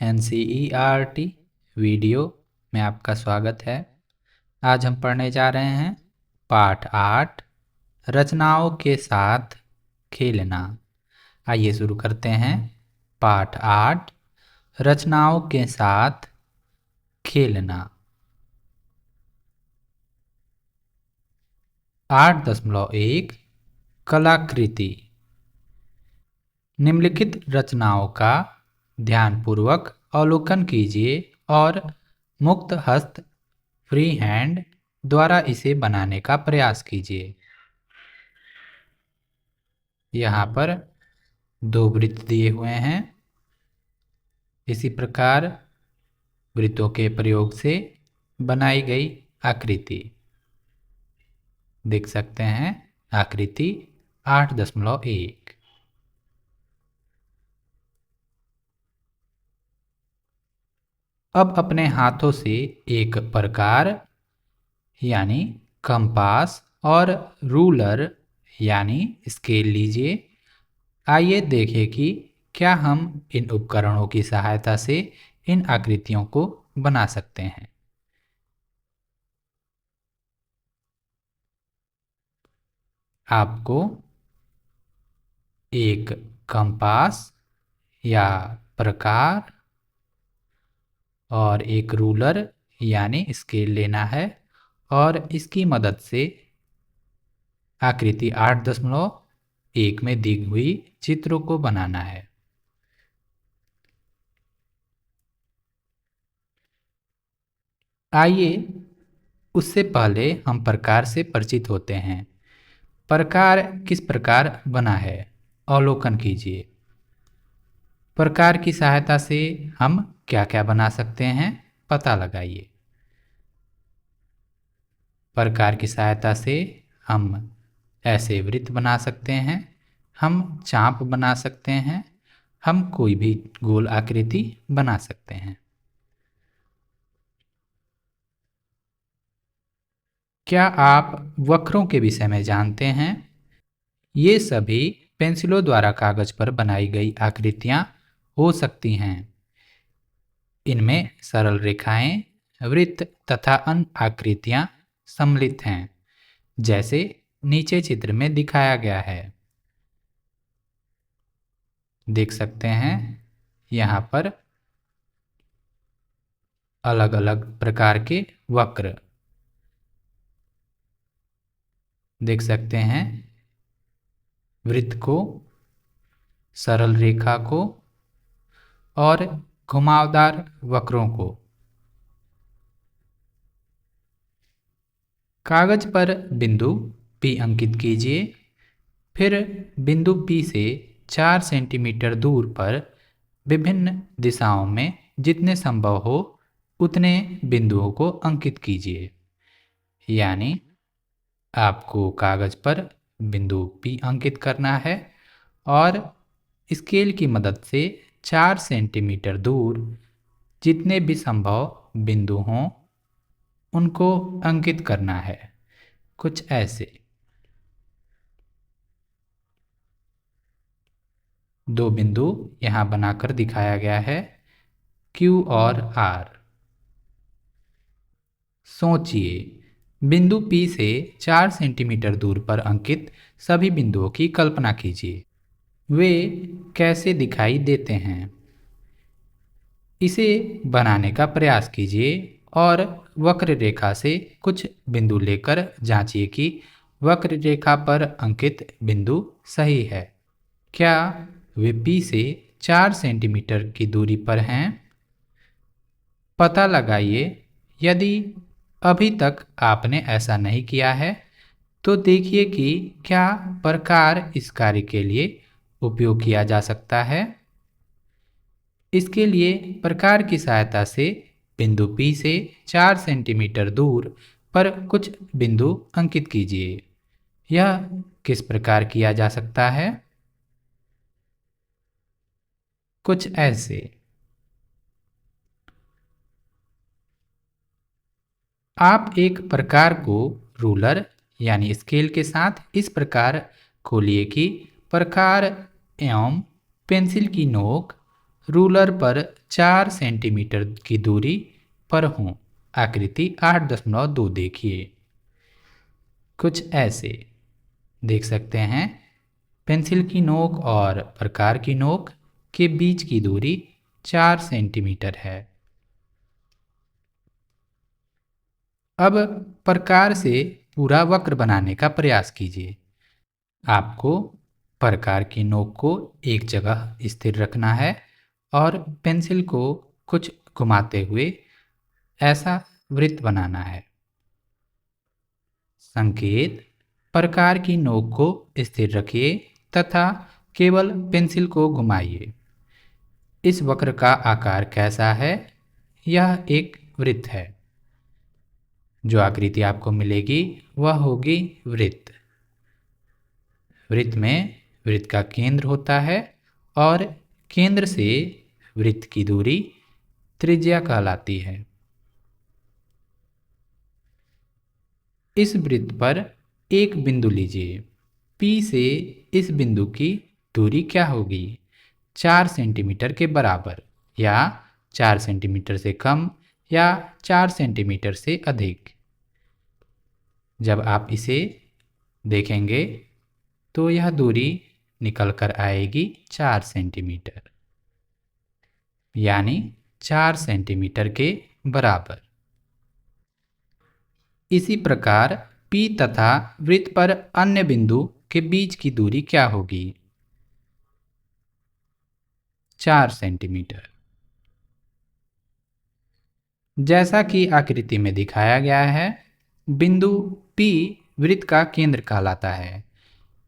NCERT video में आपका स्वागत है। आज हम पढ़ने जा रहे हैं पाठ 8 रचनाओं के साथ खेलना। आइए शुरू करते हैं। पाठ 8 रचनाओं के साथ खेलना। 8.1 कलाकृति। निम्नलिखित रचनाओं का ध्यानपूर्वक अवलोकन कीजिए और मुक्त हस्त फ्री हैंड द्वारा इसे बनाने का प्रयास कीजिए। यहाँ पर 2 वृत्त दिए हुए हैं। इसी प्रकार वृत्तों के प्रयोग से बनाई गई आकृति देख सकते हैं। आकृति 8.1। अब अपने हाथों से एक प्रकार यानी कंपास और रूलर यानी स्केल लीजिए। आइए देखें कि क्या हम इन उपकरणों की सहायता से इन आकृतियों को बना सकते हैं। आपको एक कंपास या प्रकार और एक रूलर यानी स्केल लेना है और इसकी मदद से आकृति 8.1 में दी हुई चित्रों को बनाना है। आइए उससे पहले हम प्रकार से परिचित होते हैं। प्रकार किस प्रकार बना है अवलोकन कीजिए। प्रकार की सहायता से हम क्या क्या बना सकते हैं पता लगाइए। प्रकार की सहायता से हम ऐसे वृत्त बना सकते हैं, हम चाप बना सकते हैं, हम कोई भी गोल आकृति बना सकते हैं। क्या आप वक्रों के विषय में जानते हैं? ये सभी पेंसिलों द्वारा कागज पर बनाई गई आकृतियां हो सकती हैं। इनमें सरल रेखाएं, वृत्त तथा अन्य आकृतियां सम्मिलित हैं, जैसे नीचे चित्र में दिखाया गया है। देख सकते हैं यहाँ पर अलग अलग प्रकार के वक्र देख सकते हैं। वृत्त को, सरल रेखा को और घुमावदार वक्रों को। कागज पर बिंदु P अंकित कीजिए। फिर बिंदु P से 4 सेंटीमीटर दूर पर विभिन्न दिशाओं में जितने संभव हो उतने बिंदुओं को अंकित कीजिए। यानी आपको कागज पर बिंदु P अंकित करना है और स्केल की मदद से 4 सेंटीमीटर दूर जितने भी संभव बिंदु हों उनको अंकित करना है, कुछ ऐसे। 2 बिंदु यहाँ बनाकर दिखाया गया है, Q और R। सोचिए, बिंदु P से 4 सेंटीमीटर दूर पर अंकित सभी बिंदुओं की कल्पना कीजिए। वे कैसे दिखाई देते हैं इसे बनाने का प्रयास कीजिए और वक्र रेखा से कुछ बिंदु लेकर जांचिए कि वक्र रेखा पर अंकित बिंदु सही है। क्या वे P से 4 सेंटीमीटर की दूरी पर हैं? पता लगाइए। यदि अभी तक आपने ऐसा नहीं किया है तो देखिए कि क्या प्रकार इस कार्य के लिए उपयोग किया जा सकता है। इसके लिए प्रकार की सहायता से बिंदु P से 4 सेंटीमीटर दूर पर कुछ बिंदु अंकित कीजिए। यह किस प्रकार किया जा सकता है? कुछ ऐसे। आप एक प्रकार को रूलर यानी स्केल के साथ इस प्रकार खोलिए कि प्रकार एवं पेंसिल की नोक रूलर पर 4 सेंटीमीटर की दूरी पर हों। आकृति 8.2 देखिए। कुछ ऐसे देख सकते हैं। पेंसिल की नोक और प्रकार की नोक के बीच की दूरी 4 सेंटीमीटर है। अब प्रकार से पूरा वक्र बनाने का प्रयास कीजिए। आपको प्रकार की नोक को एक जगह स्थिर रखना है और पेंसिल को कुछ घुमाते हुए ऐसा वृत्त बनाना है। संकेत: प्रकार की नोक को स्थिर रखिए तथा केवल पेंसिल को घुमाइए। इस वक्र का आकार कैसा है? यह एक वृत्त है। जो आकृति आपको मिलेगी वह होगी वृत्त। वृत्त में वृत्त का केंद्र होता है और केंद्र से वृत्त की दूरी त्रिज्या कहलाती है। इस वृत्त पर एक बिंदु लीजिए। P से इस बिंदु की दूरी क्या होगी? 4 सेंटीमीटर के बराबर, या 4 सेंटीमीटर से कम, या 4 सेंटीमीटर से अधिक। जब आप इसे देखेंगे तो यह दूरी निकल कर आएगी 4 सेंटीमीटर, यानी 4 सेंटीमीटर के बराबर। इसी प्रकार P तथा वृत्त पर अन्य बिंदु के बीच की दूरी क्या होगी? 4 सेंटीमीटर। जैसा कि आकृति में दिखाया गया है, बिंदु P वृत्त का केंद्र कहलाता है।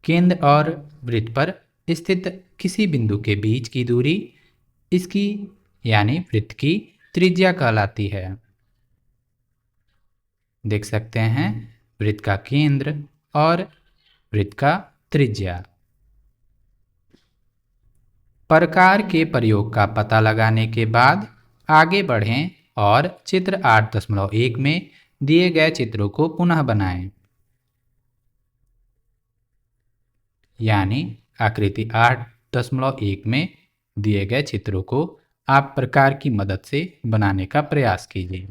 केंद्र और वृत्त पर स्थित किसी बिंदु के बीच की दूरी इसकी यानी वृत्त की त्रिज्या कहलाती है। देख सकते हैं वृत्त का केंद्र और वृत्त का त्रिज्या। प्रकार के प्रयोग का पता लगाने के बाद आगे बढ़ें और चित्र 8.1 में दिए गए चित्रों को पुनः बनाएं। यानी आकृति 8.1 में दिए गए चित्रों को आप प्रकार की मदद से बनाने का प्रयास कीजिए।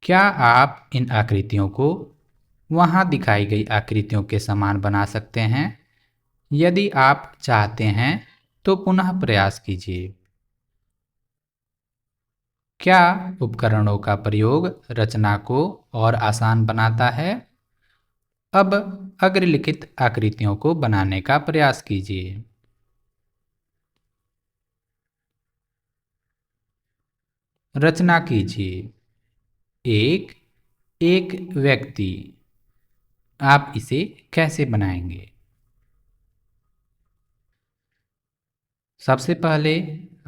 क्या आप इन आकृतियों को वहां दिखाई गई आकृतियों के समान बना सकते हैं? यदि आप चाहते हैं तो पुनः प्रयास कीजिए। क्या उपकरणों का प्रयोग रचना को और आसान बनाता है? अब अग्रलिखित आकृतियों को बनाने का प्रयास कीजिए। रचना कीजिए। एक व्यक्ति। आप इसे कैसे बनाएंगे? सबसे पहले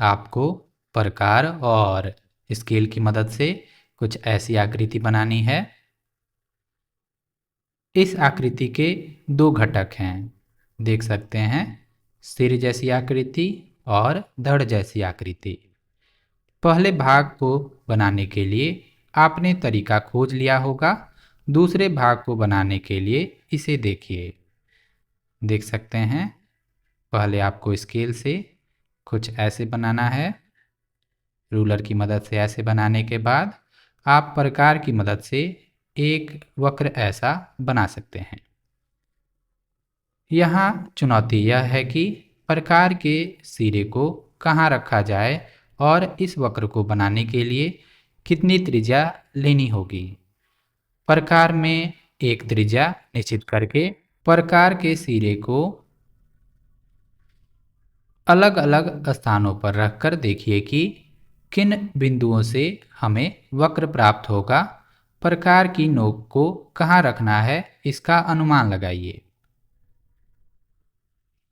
आपको प्रकार और स्केल की मदद से कुछ ऐसी आकृति बनानी है। इस आकृति के दो घटक हैं, देख सकते हैं, सिर जैसी आकृति और धड़ जैसी आकृति। पहले भाग को बनाने के लिए आपने तरीका खोज लिया होगा। दूसरे भाग को बनाने के लिए इसे देखिए। देख सकते हैं पहले आपको स्केल से कुछ ऐसे बनाना है। रूलर की मदद से ऐसे बनाने के बाद आप प्रकार की मदद से एक वक्र ऐसा बना सकते हैं। यहाँ चुनौती यह है कि प्रकार के सिरे को कहाँ रखा जाए और इस वक्र को बनाने के लिए कितनी त्रिज्या लेनी होगी। प्रकार में एक त्रिज्या निश्चित करके प्रकार के सिरे को अलग अलग स्थानों पर रखकर देखिए कि किन बिंदुओं से हमें वक्र प्राप्त होगा। प्रकार की नोक को कहाँ रखना है इसका अनुमान लगाइए।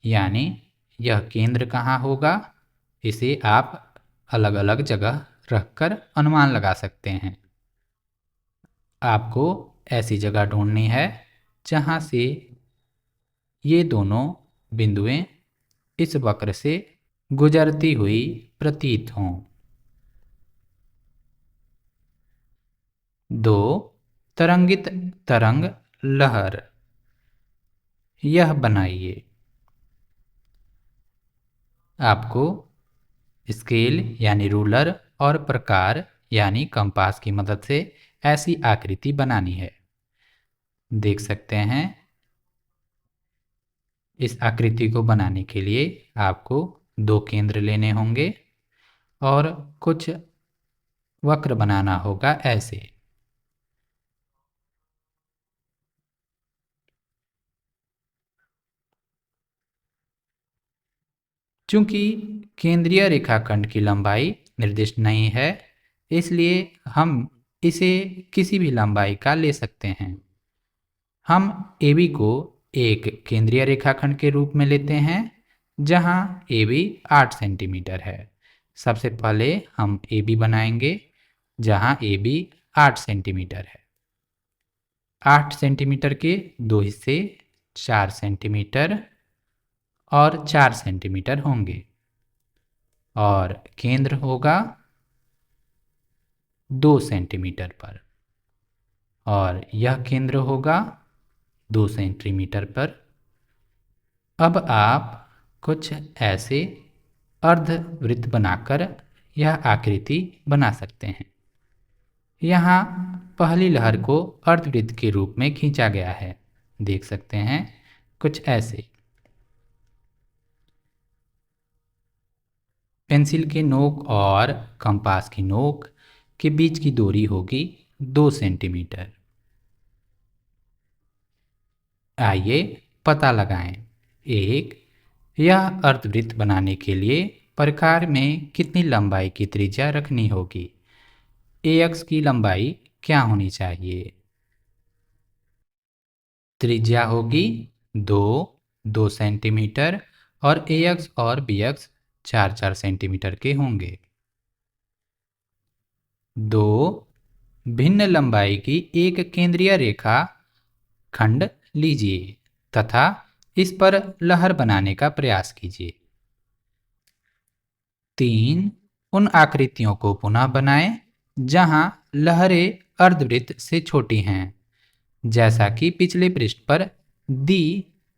यानी यह केंद्र कहाँ होगा, इसे आप अलग अलग जगह रखकर अनुमान लगा सकते हैं। आपको ऐसी जगह ढूंढनी है जहाँ से ये दोनों बिंदुएं इस वक्र से गुजरती हुई प्रतीत हों। 2. तरंगित तरंग लहर। यह बनाइए। आपको स्केल यानी रूलर और प्रकार यानी कंपास की मदद से ऐसी आकृति बनानी है। देख सकते हैं, इस आकृति को बनाने के लिए आपको 2 केंद्र लेने होंगे और कुछ वक्र बनाना होगा ऐसे। चूंकि केंद्रीय रेखाखंड की लंबाई निर्दिष्ट नहीं है, इसलिए हम इसे किसी भी लंबाई का ले सकते हैं। हम AB को एक केंद्रीय रेखाखंड के रूप में लेते हैं, जहां AB 8 सेंटीमीटर है। सबसे पहले हम AB बनाएंगे, जहां AB 8 सेंटीमीटर है। 8 सेंटीमीटर के 2 हिस्से 4 सेंटीमीटर और 4 सेंटीमीटर होंगे और केंद्र होगा 2 सेंटीमीटर पर और यह केंद्र होगा 2 सेंटीमीटर पर। अब आप कुछ ऐसे अर्धवृत्त बनाकर यह आकृति बना सकते हैं। यहाँ पहली लहर को अर्धवृत्त के रूप में खींचा गया है। देख सकते हैं, कुछ ऐसे। पेंसिल के नोक और कंपास की नोक के बीच की दूरी होगी 2 सेंटीमीटर। आइए पता लगाएं। एक, यह अर्धवृत्त बनाने के लिए प्रकार में कितनी लंबाई की त्रिज्या रखनी होगी। AX की लंबाई क्या होनी चाहिए? त्रिज्या होगी 2 सेंटीमीटर और AX और BX 4 सेंटीमीटर के होंगे। 2, भिन्न लंबाई की एक केंद्रीय रेखा खंड लीजिए तथा इस पर लहर बनाने का प्रयास कीजिए। 3, उन आकृतियों को पुनः बनाएं जहां लहरें अर्धवृत्त से छोटी हैं, जैसा कि पिछले पृष्ठ पर दी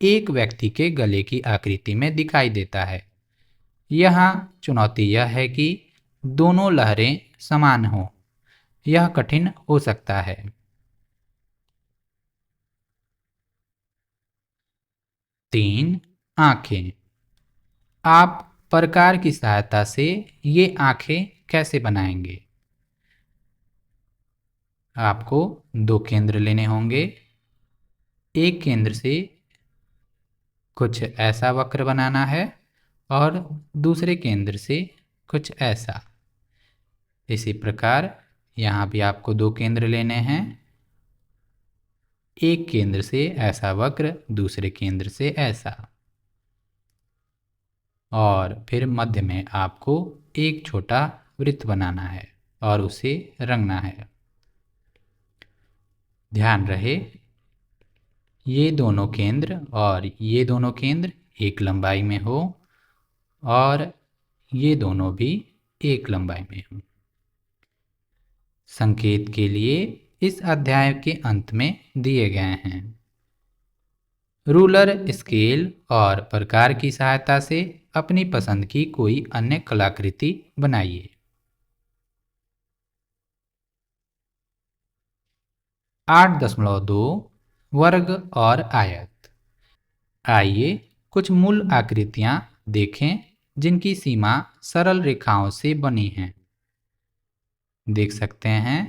एक व्यक्ति के गले की आकृति में दिखाई देता है। यहाँ चुनौती यह है कि दोनों लहरें समान हों। यह कठिन हो सकता है। 3, आँखें। आप प्रकार की सहायता से ये आँखें कैसे बनाएंगे? आपको 2 केंद्र लेने होंगे। एक केंद्र से कुछ ऐसा वक्र बनाना है और दूसरे केंद्र से कुछ ऐसा। इसी प्रकार यहाँ भी आपको 2 केंद्र लेने हैं। एक केंद्र से ऐसा वक्र, दूसरे केंद्र से ऐसा, और फिर मध्य में आपको एक छोटा वृत्त बनाना है और उसे रंगना है। ध्यान रहे, ये दोनों केंद्र और ये दोनों केंद्र एक लंबाई में हो और ये दोनों भी एक लंबाई में हो। संकेत के लिए इस अध्याय के अंत में दिए गए हैं। रूलर, स्केल और प्रकार की सहायता से अपनी पसंद की कोई अन्य कलाकृति बनाइए। 8.2 वर्ग और आयत। आइए कुछ मूल आकृतियाँ देखें जिनकी सीमा सरल रेखाओं से बनी है। देख सकते हैं,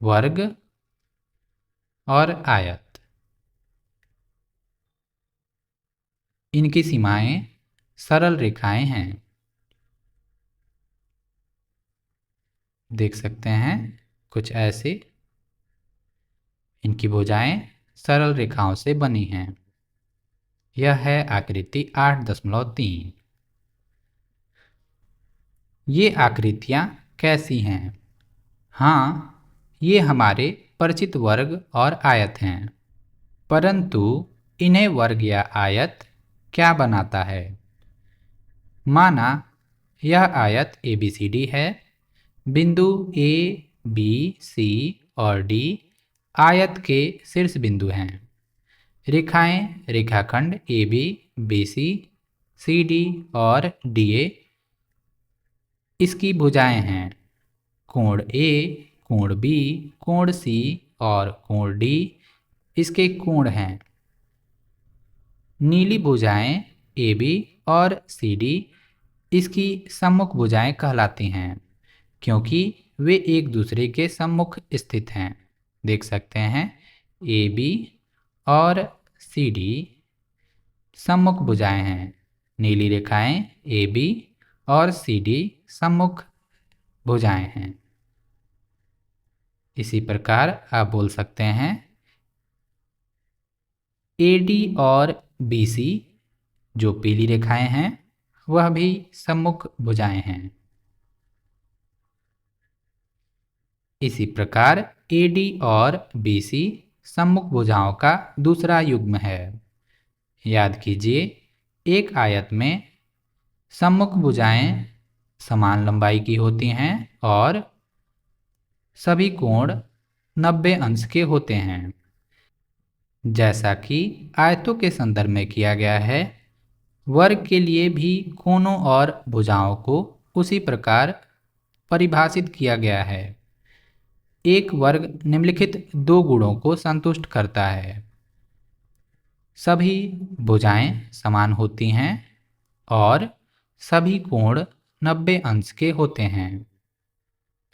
वर्ग और आयत। इनकी सीमाएं सरल रेखाएं हैं। देख सकते हैं, कुछ ऐसे। इनकी भुजाएं सरल रेखाओं से बनी हैं। यह है आकृति 8.3। ये आकृतियाँ कैसी हैं? हाँ, ये हमारे परिचित वर्ग और आयत हैं, परंतु इन्हें वर्ग या आयत क्या बनाता है? माना यह आयत ABCD है। बिंदु A, B, C और D आयत के शीर्ष बिंदु हैं। रेखाएं रेखाखंड A B, B C, C D और डी ए इसकी भुजाएं हैं। कोण ए, कोण बी, कोण सी और कोण डी इसके कोण हैं। नीली भुजाएं ए बी और सी डी इसकी सम्मुख भुजाएं कहलाती हैं, क्योंकि वे एक दूसरे के सम्मुख स्थित हैं। देख सकते हैं ए बी और सी डी सम्मुख भुजाएं हैं। नीली रेखाएं ए बी और सी डी सम्मुख भुजाएं हैं। इसी प्रकार आप बोल सकते हैं ए डी और बी सी जो पीली रेखाएं हैं वह भी सम्मुख भुजाएं हैं। इसी प्रकार ए डी और बी सी सम्मुख भुजाओं का दूसरा युग्म है। याद कीजिए, एक आयत में सम्मुख भुजाएं समान लंबाई की होती हैं और सभी कोण 90 अंश के होते हैं। जैसा कि आयतों के संदर्भ में किया गया है, वर्ग के लिए भी कोणों और भुजाओं को उसी प्रकार परिभाषित किया गया है। एक वर्ग निम्नलिखित दो गुणों को संतुष्ट करता है। सभी भुजाएं समान होती हैं और सभी कोण 90 अंश के होते हैं।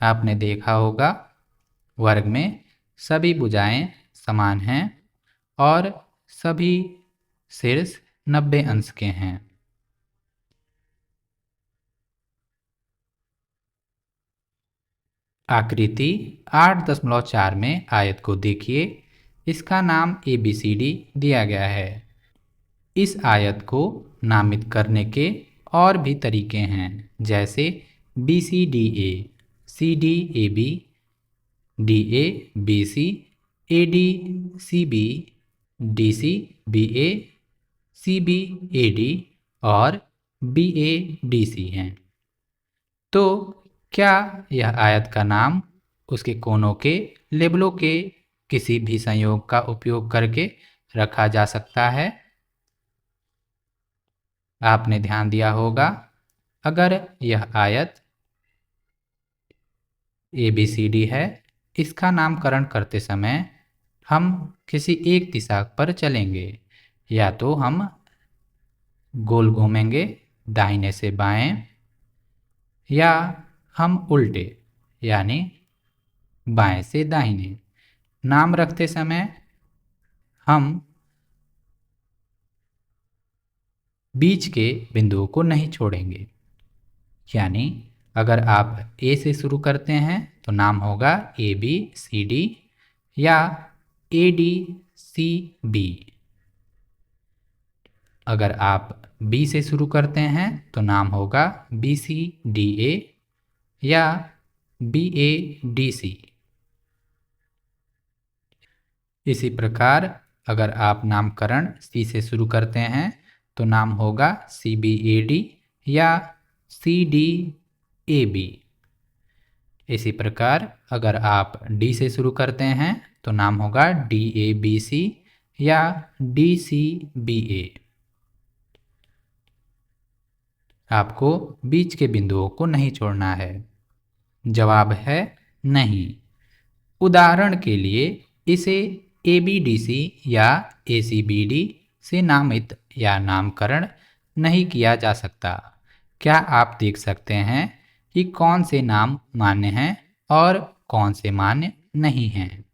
आपने देखा होगा, वर्ग में सभी भुजाएं समान हैं और सभी शीर्ष 90 अंश के हैं। आकृति 8.4 में आयत को देखिए। इसका नाम ABCD दिया गया है। इस आयत को नामित करने के और भी तरीके हैं, जैसे BCDA, CDAB, DABC, ADCB, DCBA, CBAD और BADC हैं। तो क्या यह आयत का नाम उसके कोनों के लेबलों के किसी भी संयोग का उपयोग करके रखा जा सकता है? आपने ध्यान दिया होगा, अगर यह आयत ABCD है, इसका नामकरण करते समय हम किसी एक दिशा पर चलेंगे। या तो हम गोल घूमेंगे दाहिने से बाएं, या हम उल्टे यानी बाएं से दाहिने। नाम रखते समय हम बीच के बिंदुओं को नहीं छोड़ेंगे। यानी अगर आप A से शुरू करते हैं तो नाम होगा ABCD या ADCB। अगर आप B से शुरू करते हैं तो नाम होगा BCDA या BADC। इसी प्रकार अगर आप नामकरण C से शुरू करते हैं तो नाम होगा CBAD या CDAB। इसी प्रकार अगर आप D से शुरू करते हैं तो नाम होगा DABC या DCBA। आपको बीच के बिंदुओं को नहीं छोड़ना है। जवाब है नहीं। उदाहरण के लिए इसे ABDC या ACBD से नामित या नामकरण नहीं किया जा सकता। क्या आप देख सकते हैं कि कौन से नाम मान्य हैं और कौन से मान्य नहीं हैं?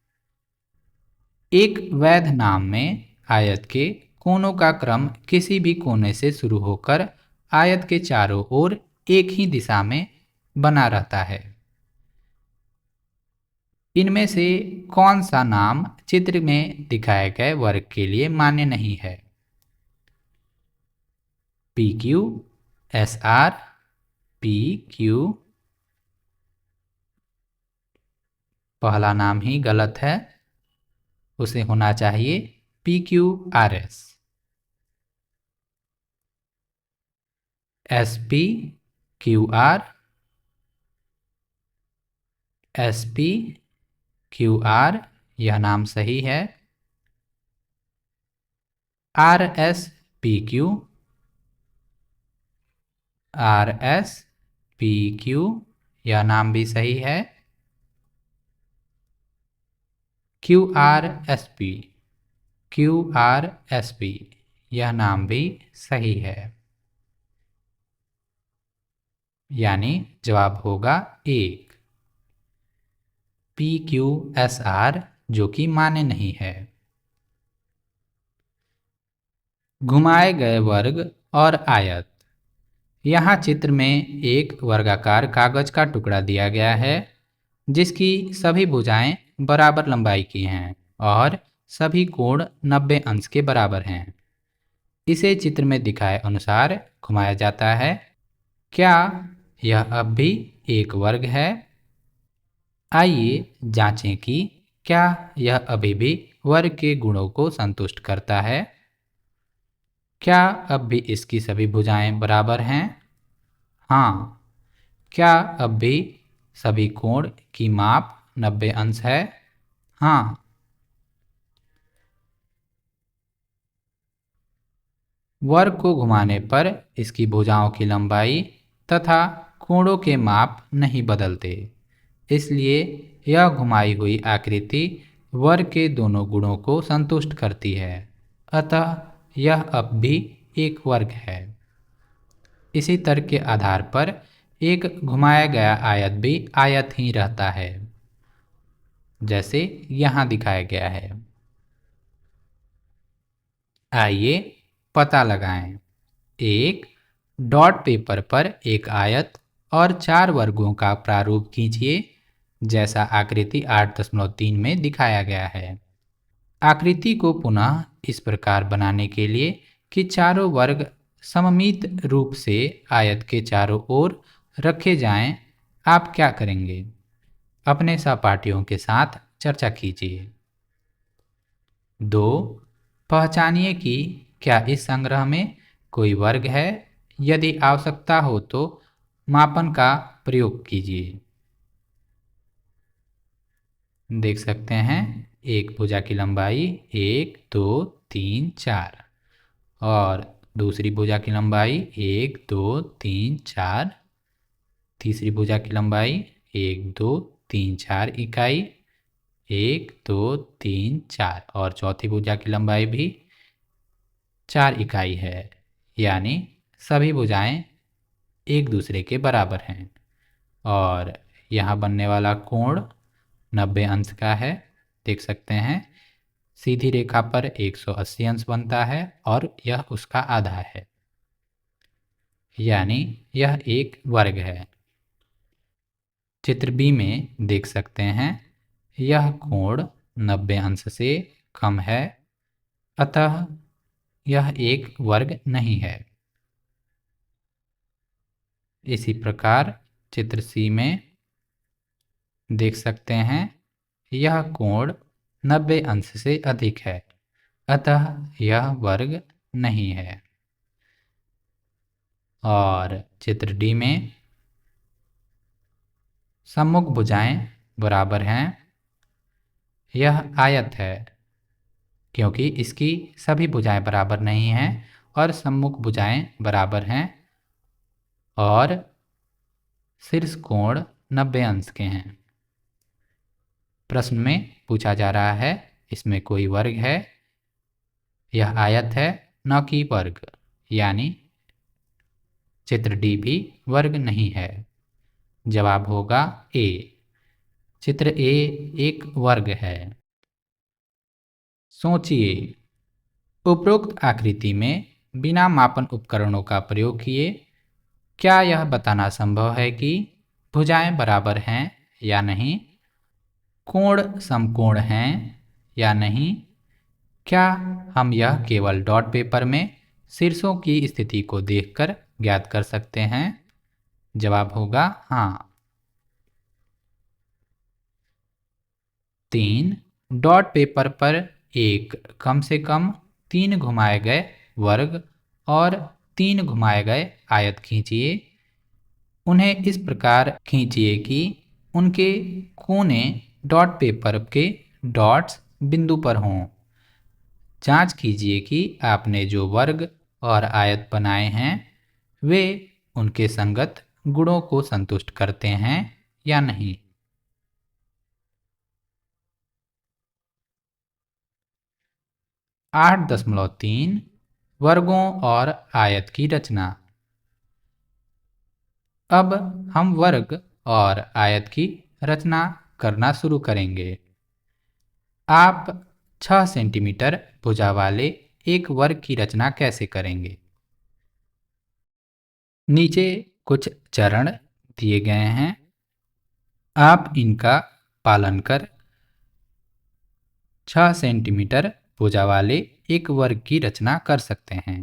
एक वैध नाम में आयत के कोनों का क्रम किसी भी कोने से शुरू होकर आयत के चारों ओर एक ही दिशा में बना रहता है। इनमें से कौन सा नाम चित्र में दिखाए गए वर्ग के लिए मान्य नहीं है? PQ, SR, PQ। पहला नाम ही गलत है, उसे होना चाहिए PQRS। SPQR, SPQR यह नाम सही है। RSPQ, RSPQ, यह नाम भी सही है। QRSP, QRSP, यह नाम भी सही है। यानी जवाब होगा 1। PQSR जो कि मान्य नहीं है। घुमाए गए वर्ग और आयत। यहाँ चित्र में एक वर्गाकार कागज का टुकड़ा दिया गया है जिसकी सभी भुजाएं बराबर लंबाई की हैं और सभी कोण 90 अंश के बराबर हैं। इसे चित्र में दिखाए अनुसार घुमाया जाता है। क्या यह अब भी एक वर्ग है? आइए जांचें कि क्या यह अभी भी वर्ग के गुणों को संतुष्ट करता है। क्या अब भी इसकी सभी भुजाएं बराबर हैं? हाँ। क्या अब भी सभी कोण की माप 90 अंश है? हाँ। वर्ग को घुमाने पर इसकी भुजाओं की लंबाई तथा कोणों के माप नहीं बदलते, इसलिए यह घुमाई हुई आकृति वर्ग के दोनों गुणों को संतुष्ट करती है। अतः यह अब भी एक वर्ग है। इसी तर्क के आधार पर एक घुमाया गया आयत भी आयत ही रहता है, जैसे यहाँ दिखाया गया है। आइए पता लगाएं। एक डॉट पेपर पर एक आयत और 4 वर्गों का प्रारूप खींचिए जैसा आकृति 8.3 में दिखाया गया है। आकृति को पुनः इस प्रकार बनाने के लिए कि चारों वर्ग सममित रूप से आयत के चारों ओर रखे जाएं, आप क्या करेंगे? अपने सहपाठियों के साथ चर्चा कीजिए। 2. पहचानिए कि क्या इस संग्रह में कोई वर्ग है। यदि आवश्यकता हो तो मापन का प्रयोग कीजिए। देख सकते हैं एक भुजा की लंबाई 1, 2, 3, 4 और दूसरी भुजा की लंबाई 1, 2, 3, 4, तीसरी भुजा की लंबाई 1, 2, 3, 4 इकाई 1, 2, 3, 4 और चौथी भुजा की लंबाई भी 4 इकाई है। यानी सभी भुजाएं एक दूसरे के बराबर हैं और यहाँ बनने वाला कोण 90 अंश का है। देख सकते हैं सीधी रेखा पर 180 अंश बनता है और यह उसका आधा है, यानी यह एक वर्ग है। चित्र बी में देख सकते हैं यह कोण 90 अंश से कम है, अतः यह एक वर्ग नहीं है। इसी प्रकार चित्र सी में देख सकते हैं यह कोण 90 अंश से अधिक है, अतः यह वर्ग नहीं है। और चित्र डी में सम्मुख भुजाएं बराबर हैं। यह आयत है क्योंकि इसकी सभी भुजाएं बराबर नहीं हैं और सम्मुख भुजाएं बराबर हैं और शीर्ष कोण 90 अंश के हैं। प्रश्न में पूछा जा रहा है इसमें कोई वर्ग है। यह आयत है न कि वर्ग, यानी चित्र डी भी वर्ग नहीं है। जवाब होगा ए। चित्र ए एक वर्ग है। सोचिए, उपरोक्त आकृति में बिना मापन उपकरणों का प्रयोग किए क्या यह बताना संभव है कि भुजाएं बराबर हैं या नहीं, कोण समकोण हैं या नहीं? क्या हम यह केवल डॉट पेपर में शीर्षों की स्थिति को देखकर ज्ञात कर सकते हैं? जवाब होगा हाँ। 3. डॉट पेपर पर एक कम से कम 3 घुमाए गए वर्ग और 3 घुमाए गए आयत खींचिए। उन्हें इस प्रकार खींचिए कि उनके कोने डॉट पेपर के डॉट्स बिंदु पर हों। जांच कीजिए कि आपने जो वर्ग और आयत बनाए हैं वे उनके संगत गुणों को संतुष्ट करते हैं या नहीं। 8.3 वर्गों और आयत की रचना। अब हम वर्ग और आयत की रचना करना शुरू करेंगे। आप 6 सेंटीमीटर भुजा वाले एक वर्ग की रचना कैसे करेंगे? नीचे कुछ चरण दिए गए हैं, आप इनका पालन कर 6 सेंटीमीटर भुजा वाले एक वर्ग की रचना कर सकते हैं।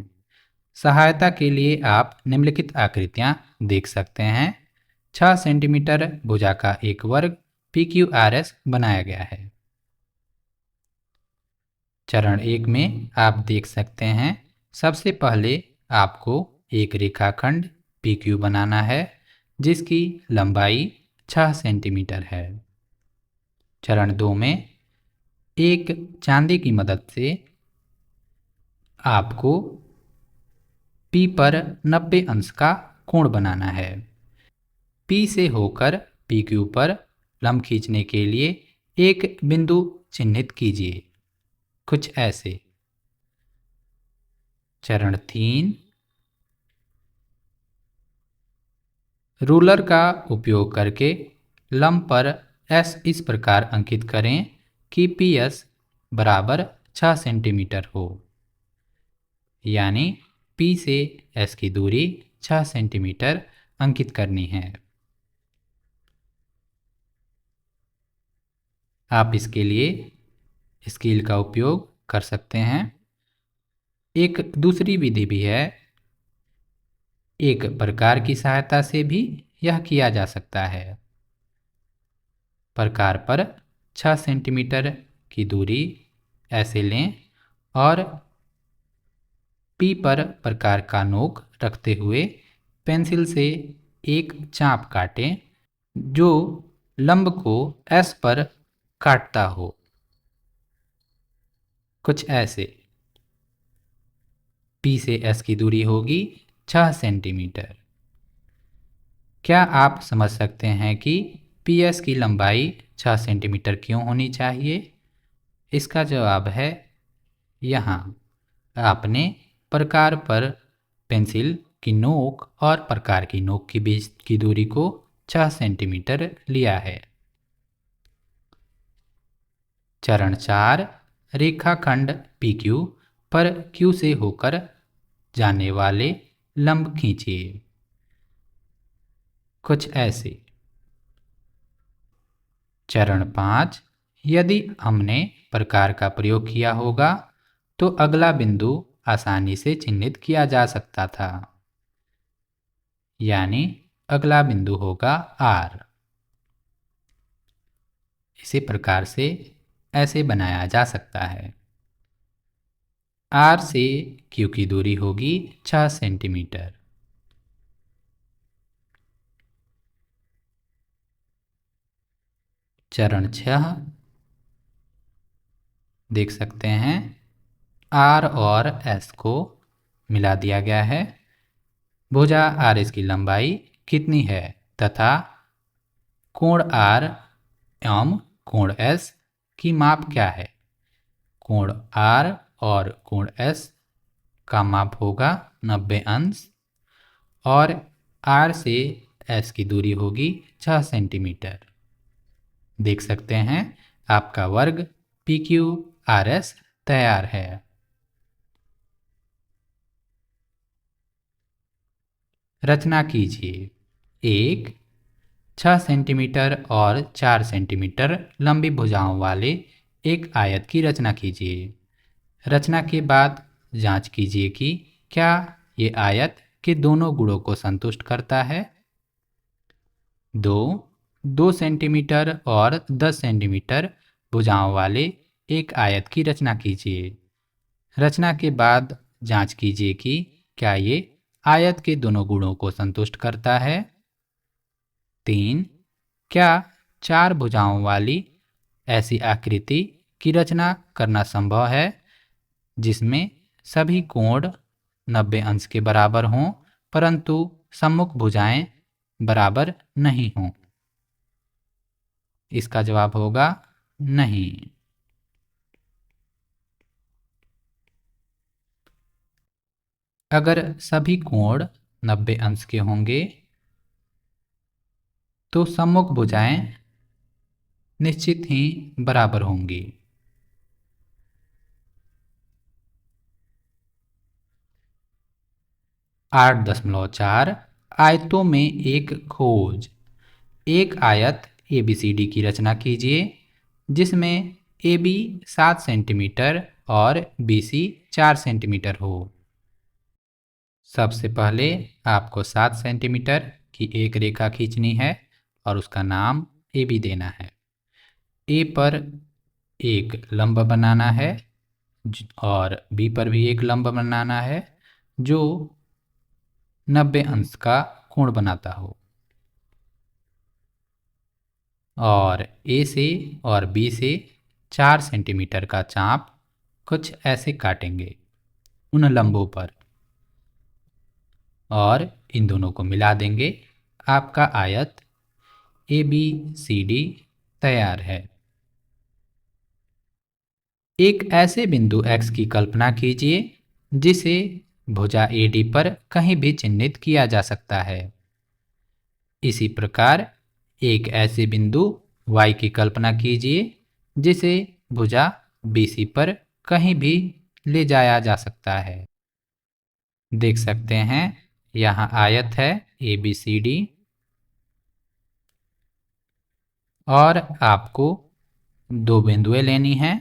सहायता के लिए आप निम्नलिखित आकृतियाँ देख सकते हैं। 6 सेंटीमीटर भुजा का एक वर्ग PQRS बनाया गया है। चरण 1 में आप देख सकते हैं, सबसे पहले आपको एक रेखाखंड PQ बनाना है जिसकी लंबाई 6 सेंटीमीटर है। चरण 2 में एक चांदी की मदद से आपको P पर 90 अंश का कोण बनाना है। P से होकर PQ पर लंब खींचने के लिए एक बिंदु चिन्हित कीजिए, कुछ ऐसे। चरण 3, रूलर का उपयोग करके लंब पर S इस प्रकार अंकित करें कि PS बराबर 6 सेंटीमीटर हो, यानी P से S की दूरी 6 सेंटीमीटर अंकित करनी है। आप इसके लिए स्केल का उपयोग कर सकते हैं। एक दूसरी विधि भी है, एक प्रकार की सहायता से भी यह किया जा सकता है। प्रकार पर 6 सेंटीमीटर की दूरी ऐसे लें और P पर प्रकार का नोक रखते हुए पेंसिल से एक चाप काटें जो लंब को S पर काटता हो, कुछ ऐसे। P से S की दूरी होगी 6 सेंटीमीटर। क्या आप समझ सकते हैं कि PS की लंबाई 6 सेंटीमीटर क्यों होनी चाहिए? इसका जवाब है यहाँ। आपने प्रकार पर पेंसिल की नोक और प्रकार की नोक के बीच की दूरी को 6 सेंटीमीटर लिया है। चरण 4, रेखाखंड PQ पर Q से होकर जाने वाले लंब खींचिए, कुछ ऐसे। चरण 5, यदि हमने प्रकार का प्रयोग किया होगा तो अगला बिंदु आसानी से चिन्हित किया जा सकता था, यानी अगला बिंदु होगा R। इसी प्रकार से ऐसे बनाया जा सकता है। R से Q की दूरी होगी 6 सेंटीमीटर। चरण 6 देख सकते हैं, R और S को मिला दिया गया है। भुजा RS की लंबाई कितनी है तथा कोण R एवं कोण S की माप क्या है? कोण R और कोण S का माप होगा 90 अंश और R से S की दूरी होगी 6 सेंटीमीटर। देख सकते हैं, आपका वर्ग PQRS तैयार है। रचना कीजिए। 1, 6 सेंटीमीटर और 4 सेंटीमीटर लंबी भुजाओं वाले एक आयत की रचना कीजिए। रचना के बाद जांच कीजिए कि क्या ये आयत के दोनों गुणों को संतुष्ट करता है। 2, 2 सेंटीमीटर और 10 सेंटीमीटर भुजाओं वाले एक आयत की रचना कीजिए। रचना के बाद जांच कीजिए कि क्या ये आयत के दोनों गुणों को संतुष्ट करता है। 3, क्या 4 भुजाओं वाली ऐसी आकृति की रचना करना संभव है जिसमें सभी कोण 90 अंश के बराबर हों, परंतु सम्मुख भुजाएं बराबर नहीं हों। इसका जवाब होगा नहीं। अगर सभी कोण 90 अंश के होंगे तो सम्मुख भुजाएं निश्चित ही बराबर होंगी। 8.4 आयतों में एक खोज। एक आयत ABCD की रचना कीजिए जिसमें AB 7 सेंटीमीटर और BC 4 सेंटीमीटर हो। सबसे पहले आपको 7 सेंटीमीटर की एक रेखा खींचनी है और उसका नाम AB देना है। A पर एक लंब बनाना है और B पर भी एक लंब बनाना है जो 90 अंश का कोण बनाता हो। और A से और B से 4 सेंटीमीटर का चाप कुछ ऐसे काटेंगे उन लंबों पर और इन दोनों को मिला देंगे। आपका आयत ABCD तैयार है। एक ऐसे बिंदु X की कल्पना कीजिए जिसे भुजा AD पर कहीं भी चिह्नित किया जा सकता है। इसी प्रकार एक ऐसे बिंदु Y की कल्पना कीजिए जिसे भुजा BC पर कहीं भी ले जाया जा सकता है। देख सकते हैं यहाँ आयत है ABCD और आपको दो बिंदुएं लेनी हैं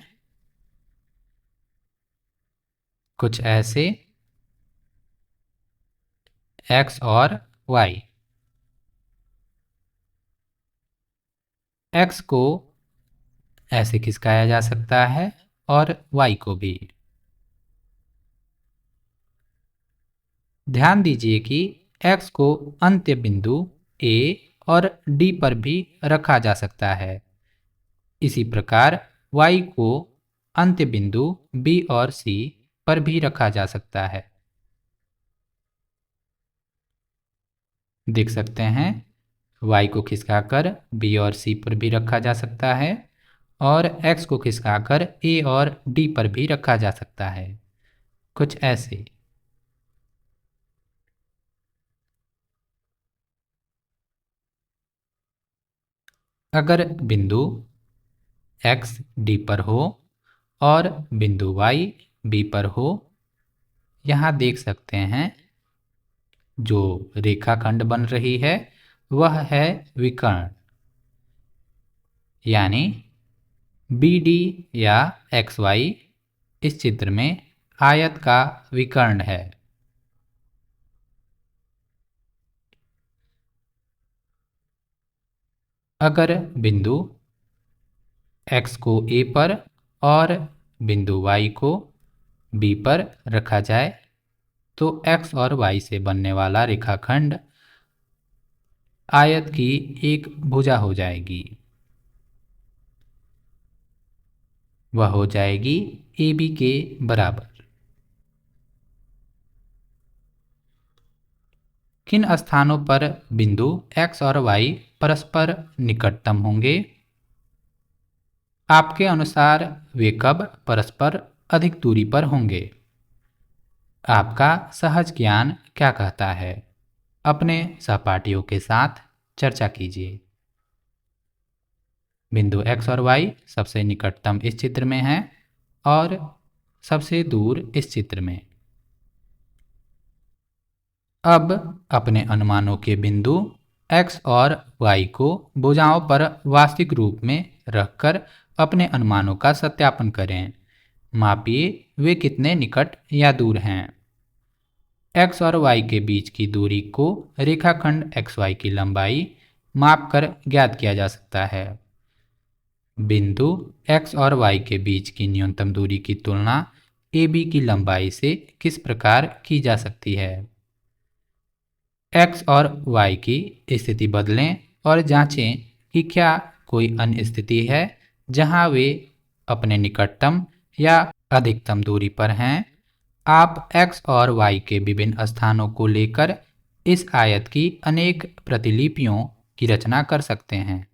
कुछ ऐसे X और Y। X को ऐसे खिसकाया जा सकता है और Y को भी। ध्यान दीजिए कि X को अंत्य बिंदु A और D पर भी रखा जा सकता है। इसी प्रकार Y को अंत्य बिंदु B और C पर भी रखा जा सकता है। देख सकते हैं Y को खिसकाकर B और C पर भी रखा जा सकता है और X को खिसकाकर A और D पर भी रखा जा सकता है कुछ ऐसे। अगर बिंदु X D पर हो और बिंदु Y B पर हो, यहाँ देख सकते हैं जो रेखाखंड बन रही है वह है विकर्ण, यानी BD या XY इस चित्र में आयत का विकर्ण है। अगर बिंदु X को A पर और बिंदु Y को B पर रखा जाए तो X और Y से बनने वाला रेखाखंड आयत की एक भुजा हो जाएगी। वह हो जाएगी AB के बराबर। किन स्थानों पर बिंदु X और Y परस्पर निकटतम होंगे? आपके अनुसार वे कब परस्पर अधिक दूरी पर होंगे? आपका सहज ज्ञान क्या कहता है? अपने सहपाठियों के साथ चर्चा कीजिए। बिंदु X और Y सबसे निकटतम इस चित्र में है और सबसे दूर इस चित्र में। अब अपने अनुमानों के बिंदु X और Y को भुजाओं पर वास्तविक रूप में रखकर अपने अनुमानों का सत्यापन करें। मापिए वे कितने निकट या दूर हैं। X और Y के बीच की दूरी को रेखाखंड XY की लंबाई मापकर ज्ञात किया जा सकता है। बिंदु X और Y के बीच की न्यूनतम दूरी की तुलना AB की लंबाई से किस प्रकार की जा सकती है? X और Y की स्थिति बदलें और जांचें कि क्या कोई अन्य स्थिति है जहां वे अपने निकटतम या अधिकतम दूरी पर हैं। आप x और y के विभिन्न स्थानों को लेकर इस आयत की अनेक प्रतिलिपियों की रचना कर सकते हैं।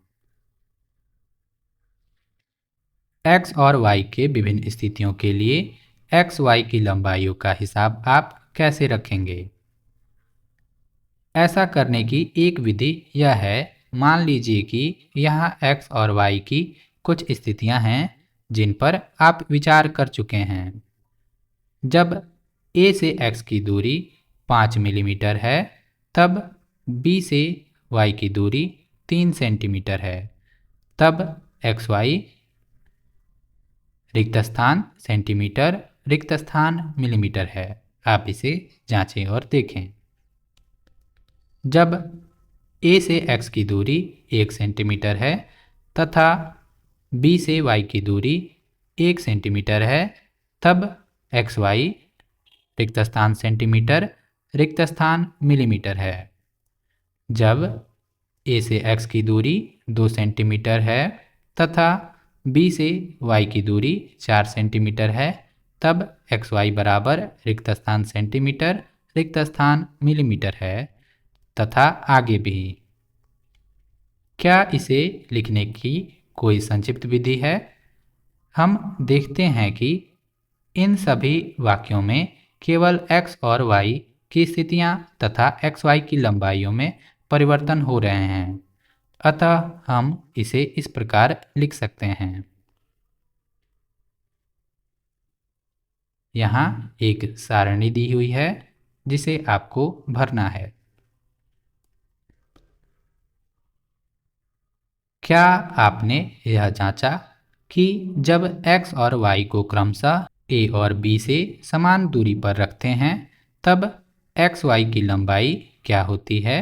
x और y के विभिन्न स्थितियों के लिए x, y की लंबाइयों का हिसाब आप कैसे रखेंगे? ऐसा करने की एक विधि यह है, मान लीजिए कि यहाँ x और y की कुछ स्थितियाँ हैं जिन पर आप विचार कर चुके हैं। जब a से x की दूरी 5 मिलीमीटर है, तब b से y की दूरी 3 सेंटीमीटर है, तब xy रिक्त स्थान सेंटीमीटर, रिक्त स्थान मिलीमीटर है। आप इसे जांचें और देखें। जब a से x की दूरी 1 सेंटीमीटर है तथा b से y की दूरी 1 सेंटीमीटर है, तब xy रिक्त स्थान सेंटीमीटर, रिक्त स्थान मिलीमीटर है। जब a से x की दूरी 2 सेंटीमीटर है तथा b से y की दूरी 4 सेंटीमीटर है, तब xy बराबर रिक्त स्थान सेंटीमीटर, रिक्त स्थान मिलीमीटर है तथा आगे भी। क्या इसे लिखने की कोई संक्षिप्त विधि है? हम देखते हैं कि इन सभी वाक्यों में केवल x और y की स्थितियां तथा xy की लंबाइयों में परिवर्तन हो रहे हैं, अतः हम इसे इस प्रकार लिख सकते हैं। यहाँ एक सारणी दी हुई है जिसे आपको भरना है। क्या आपने यह जांचा कि जब x और y को क्रमशः a और b से समान दूरी पर रखते हैं, तब xy की लंबाई क्या होती है?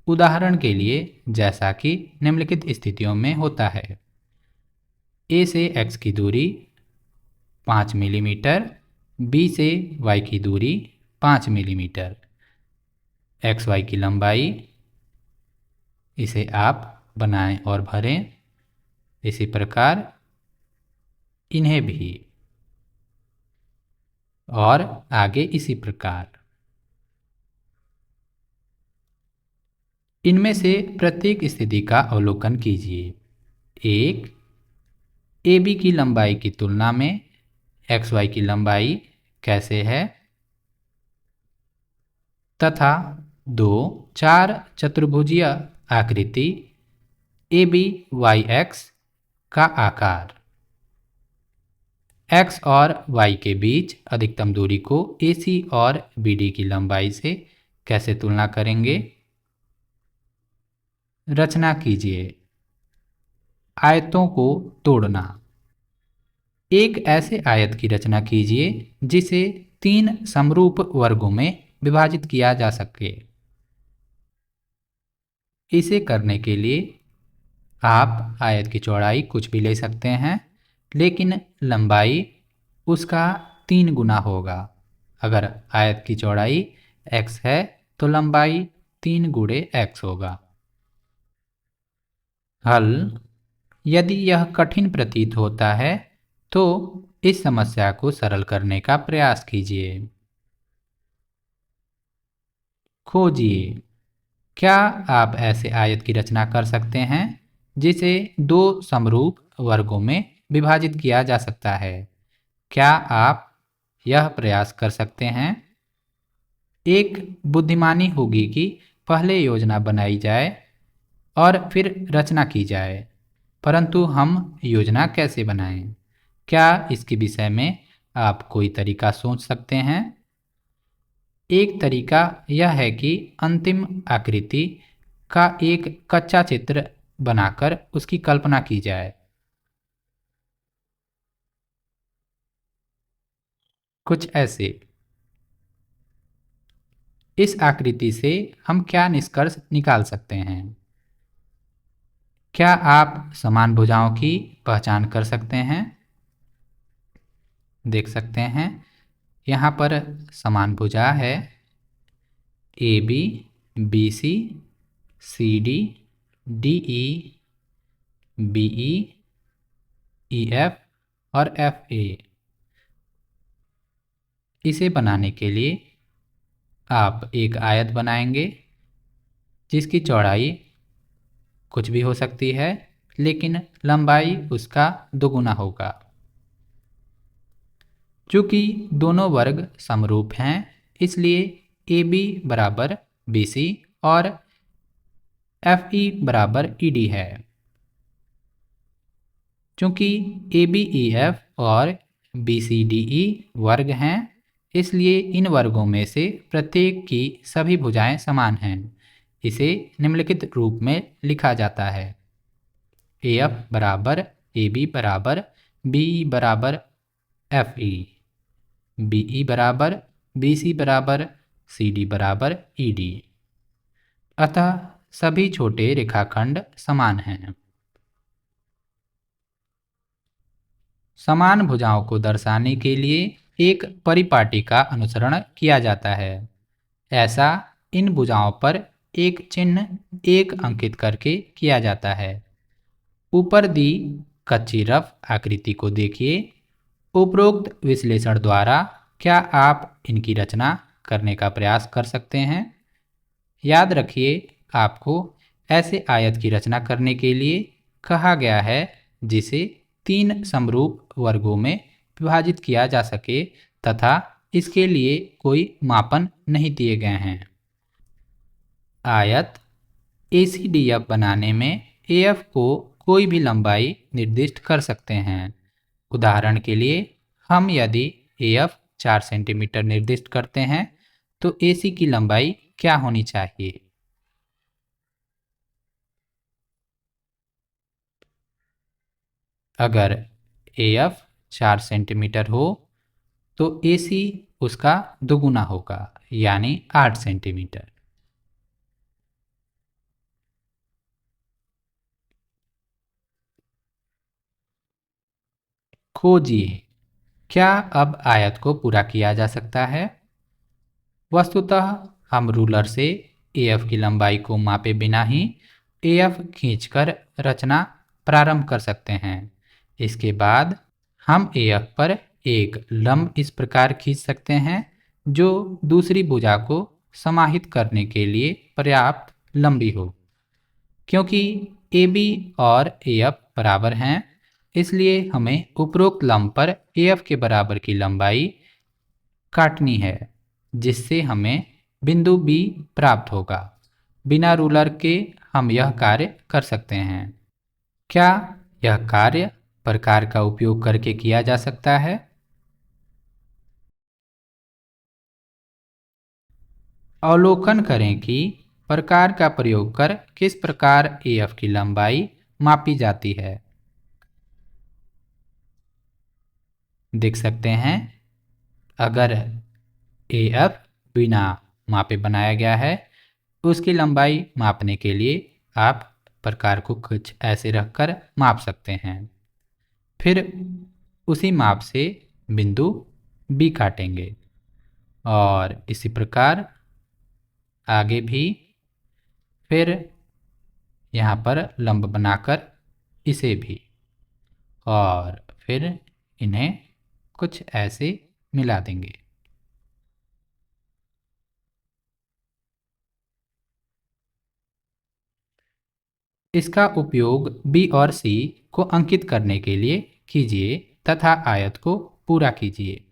उदाहरण के लिए, जैसा कि निम्नलिखित स्थितियों में होता है। a से x की दूरी 5 मिलीमीटर, b से y की दूरी 5 मिलीमीटर। xy की लंबाई, इसे आप बनाएं और भरें। इसी प्रकार इन्हें भी, और आगे इसी प्रकार। इनमें से प्रत्येक स्थिति का अवलोकन कीजिए। एक, AB की लंबाई की तुलना में XY की लंबाई कैसे है? तथा 2, 4 चतुर्भुजीय आकृति ABYX का आकार। x और y के बीच अधिकतम दूरी को AC और BD की लंबाई से कैसे तुलना करेंगे? रचना कीजिए। आयतों को तोड़ना। एक ऐसे आयत की रचना कीजिए जिसे 3 समरूप वर्गों में विभाजित किया जा सके। इसे करने के लिए आप आयत की चौड़ाई कुछ भी ले सकते हैं, लेकिन लंबाई उसका 3 गुना होगा। अगर आयत की चौड़ाई x है तो लंबाई 3 गुणे x होगा। हल। यदि यह कठिन प्रतीत होता है तो इस समस्या को सरल करने का प्रयास कीजिए। खोजिए। क्या आप ऐसे आयत की रचना कर सकते हैं जिसे 2 समरूप वर्गों में विभाजित किया जा सकता है? क्या आप यह प्रयास कर सकते हैं? एक बुद्धिमानी होगी कि पहले योजना बनाई जाए और फिर रचना की जाए, परंतु हम योजना कैसे बनाएं? क्या इसके विषय में आप कोई तरीका सोच सकते हैं? एक तरीका यह है कि अंतिम आकृति का एक कच्चा चित्र बनाकर उसकी कल्पना की जाए। कुछ ऐसे। इस आकृति से हम क्या निष्कर्ष निकाल सकते हैं? क्या आप समान भुजाओं की पहचान कर सकते हैं? देख सकते हैं यहाँ पर समान भुजा है AB, BC, CD, DE, BE, EF और FA। इसे बनाने के लिए आप एक आयत बनाएंगे जिसकी चौड़ाई कुछ भी हो सकती है, लेकिन लंबाई उसका दोगुना होगा। चूँकि दोनों वर्ग समरूप हैं, इसलिए AB बराबर BC और FE बराबर ED है। चूँकि ABEF और BCDE वर्ग हैं, इसलिए इन वर्गों में से प्रत्येक की सभी भुजाएं समान हैं। इसे निम्नलिखित रूप में लिखा जाता है: AF बराबर AB बराबर BE बराबर FE, BE बराबर BC बराबर CD बराबर ED। अतः सभी छोटे रेखाखंड समान हैं। समान भुजाओं को दर्शाने के लिए एक परिपाटी का अनुसरण किया जाता है। ऐसा इन भुजाओं पर एक चिन्ह एक अंकित करके किया जाता है। ऊपर दी कच्ची रफ आकृति को देखिए। उपरोक्त विश्लेषण द्वारा क्या आप इनकी रचना करने का प्रयास कर सकते हैं? याद रखिए, आपको ऐसे आयत की रचना करने के लिए कहा गया है जिसे 3 समरूप वर्गों में विभाजित किया जा सके तथा इसके लिए कोई मापन नहीं दिए गए हैं। आयत ACDF बनाने में AF को कोई भी लंबाई निर्दिष्ट कर सकते हैं। उदाहरण के लिए, हम यदि AF 4 सेंटीमीटर निर्दिष्ट करते हैं तो AC की लंबाई क्या होनी चाहिए? अगर AF 4 सेंटीमीटर हो तो AC उसका दोगुना होगा, यानी 8 सेंटीमीटर। खोजिए, क्या अब आयत को पूरा किया जा सकता है? वस्तुतः हम रूलर से AF की लंबाई को मापे बिना ही AF खींचकर रचना प्रारंभ कर सकते हैं। इसके बाद हम AF पर एक लंब इस प्रकार खींच सकते हैं जो दूसरी भुजा को समाहित करने के लिए पर्याप्त लंबी हो। क्योंकि AB और AF बराबर हैं, इसलिए हमें उपरोक्त लंब पर AF के बराबर की लंबाई काटनी है, जिससे हमें बिंदु B प्राप्त होगा। बिना रूलर के हम यह कार्य कर सकते हैं। क्या यह कार्य प्रकार का उपयोग करके किया जा सकता है? अवलोकन करें कि प्रकार का प्रयोग कर किस प्रकार AF की लंबाई मापी जाती है। देख सकते हैं, अगर AF बिना मापे बनाया गया है, उसकी लंबाई मापने के लिए आप प्रकार को कुछ ऐसे रखकर माप सकते हैं। फिर उसी माप से बिंदु B काटेंगे और इसी प्रकार आगे भी। फिर यहाँ पर लंब बनाकर इसे भी, और फिर इन्हें कुछ ऐसे मिला देंगे। इसका उपयोग B और C को अंकित करने के लिए कीजिए तथा आयत को पूरा कीजिए।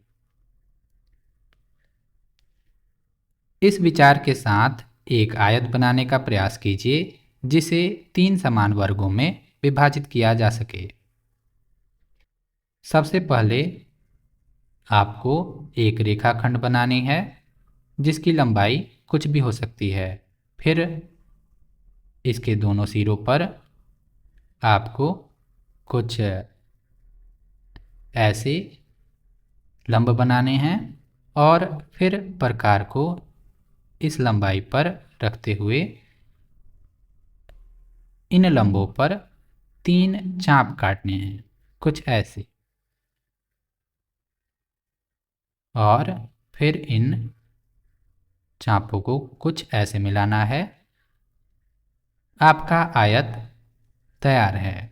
इस विचार के साथ एक आयत बनाने का प्रयास कीजिए जिसे 3 समान वर्गों में विभाजित किया जा सके। सबसे पहले आपको एक रेखाखंड बनानी है जिसकी लंबाई कुछ भी हो सकती है। फिर इसके दोनों सिरों पर आपको कुछ ऐसे लंब बनाने हैं और फिर प्रकार को इस लंबाई पर रखते हुए इन लंबों पर 3 चाप काटने हैं, कुछ ऐसे। और फिर इन चापों को कुछ ऐसे मिलाना है। आपका आयत तैयार है,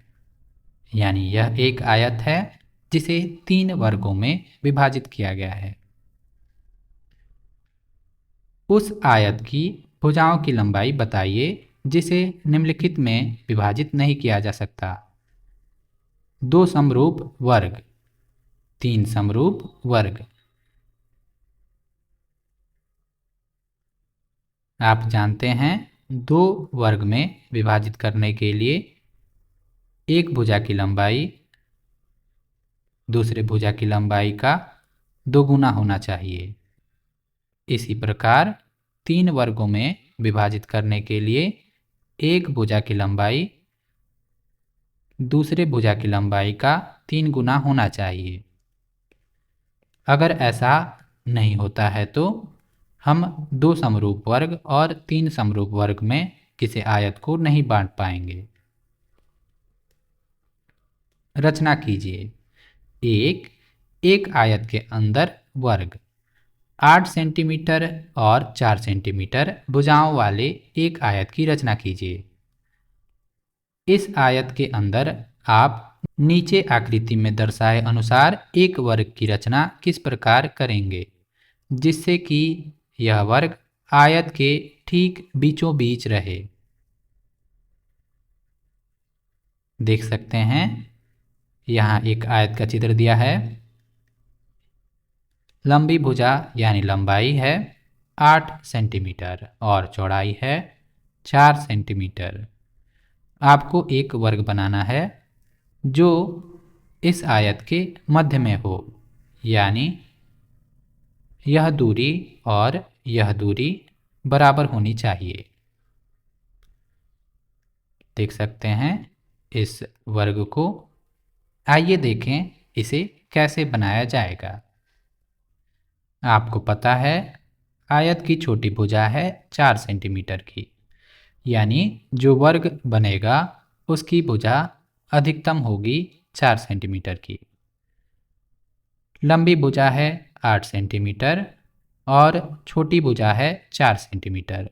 यानी यह एक आयत है जिसे 3 वर्गों में विभाजित किया गया है। उस आयत की भुजाओं की लंबाई बताइए जिसे निम्नलिखित में विभाजित नहीं किया जा सकता। 2 समरूप वर्ग, 3 समरूप वर्ग। आप जानते हैं 2 वर्ग में विभाजित करने के लिए एक भुजा की लंबाई दूसरे भुजा की लंबाई का 2 गुना होना चाहिए। इसी प्रकार 3 वर्गों में विभाजित करने के लिए एक भुजा की लंबाई दूसरे भुजा की लंबाई का 3 गुना होना चाहिए। अगर ऐसा नहीं होता है तो हम 2 समरूप वर्ग और 3 समरूप वर्ग में किसी आयत को नहीं बांट पाएंगे। रचना कीजिए। एक आयत के अंदर वर्ग 8 सेंटीमीटर और 4 सेंटीमीटर भुजाओं वाले एक आयत की रचना कीजिए। इस आयत के अंदर आप नीचे आकृति में दर्शाए अनुसार एक वर्ग की रचना किस प्रकार करेंगे जिससे कि यह वर्ग आयत के ठीक बीचों बीच रहे। देख सकते हैं यहाँ एक आयत का चित्र दिया है। लंबी भुजा यानी लंबाई है 8 सेंटीमीटर और चौड़ाई है 4 सेंटीमीटर। आपको एक वर्ग बनाना है जो इस आयत के मध्य में हो, यानी यह दूरी और यह दूरी बराबर होनी चाहिए। देख सकते हैं इस वर्ग को। आइए देखें इसे कैसे बनाया जाएगा। आपको पता है आयत की छोटी भुजा है 4 सेंटीमीटर की, यानी जो वर्ग बनेगा उसकी भुजा अधिकतम होगी 4 सेंटीमीटर की। लंबी भुजा है 8 सेंटीमीटर और छोटी भुजा है 4 सेंटीमीटर।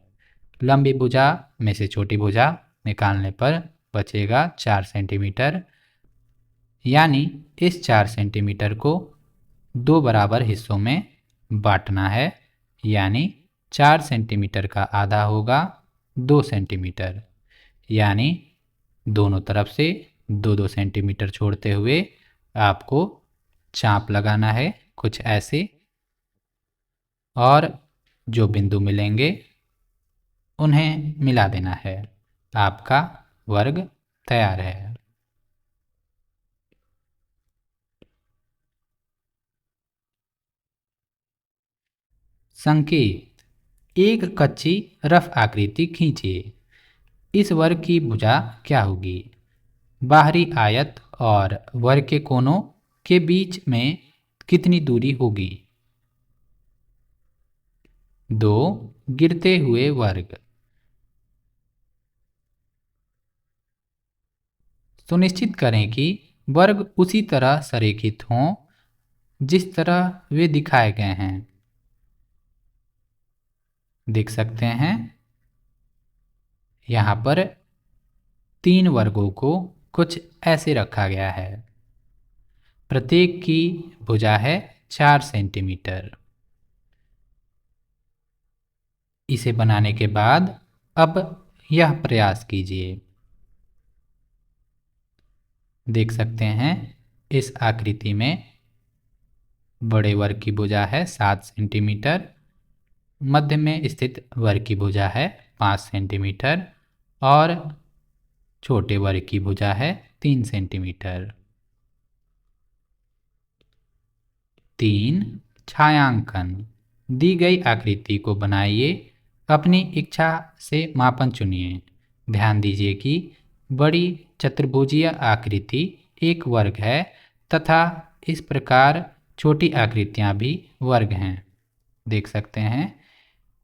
लंबी भुजा में से छोटी भुजा निकालने पर बचेगा 4 सेंटीमीटर, यानी इस 4 सेंटीमीटर को 2 बराबर हिस्सों में बांटना है, यानी 4 सेंटीमीटर का आधा होगा 2 सेंटीमीटर, यानी दोनों तरफ से 2-2 सेंटीमीटर छोड़ते हुए आपको चाप लगाना है कुछ ऐसे, और जो बिंदु मिलेंगे उन्हें मिला देना है। आपका वर्ग तैयार है। संकेत। एक कच्ची रफ आकृति खींचिए। इस वर्ग की भुजा क्या होगी? बाहरी आयत और वर्ग के कोनों के बीच में कितनी दूरी होगी? 2 गिरते हुए वर्ग। सुनिश्चित करें कि वर्ग उसी तरह संरेखित हों जिस तरह वे दिखाए गए हैं। देख सकते हैं यहाँ पर 3 वर्गों को कुछ ऐसे रखा गया है। प्रत्येक की भुजा है 4 सेंटीमीटर। इसे बनाने के बाद अब यह प्रयास कीजिए। देख सकते हैं इस आकृति में बड़े वर्ग की भुजा है 7 सेंटीमीटर, मध्य में स्थित वर्ग की भुजा है 5 सेंटीमीटर और छोटे वर्ग की भुजा है 3 सेंटीमीटर। 3 छायांकन। दी गई आकृति को बनाइए। अपनी इच्छा से मापन चुनिए। ध्यान दीजिए कि बड़ी चतुर्भुजीय आकृति एक वर्ग है तथा इस प्रकार छोटी आकृतियां भी वर्ग हैं। देख सकते हैं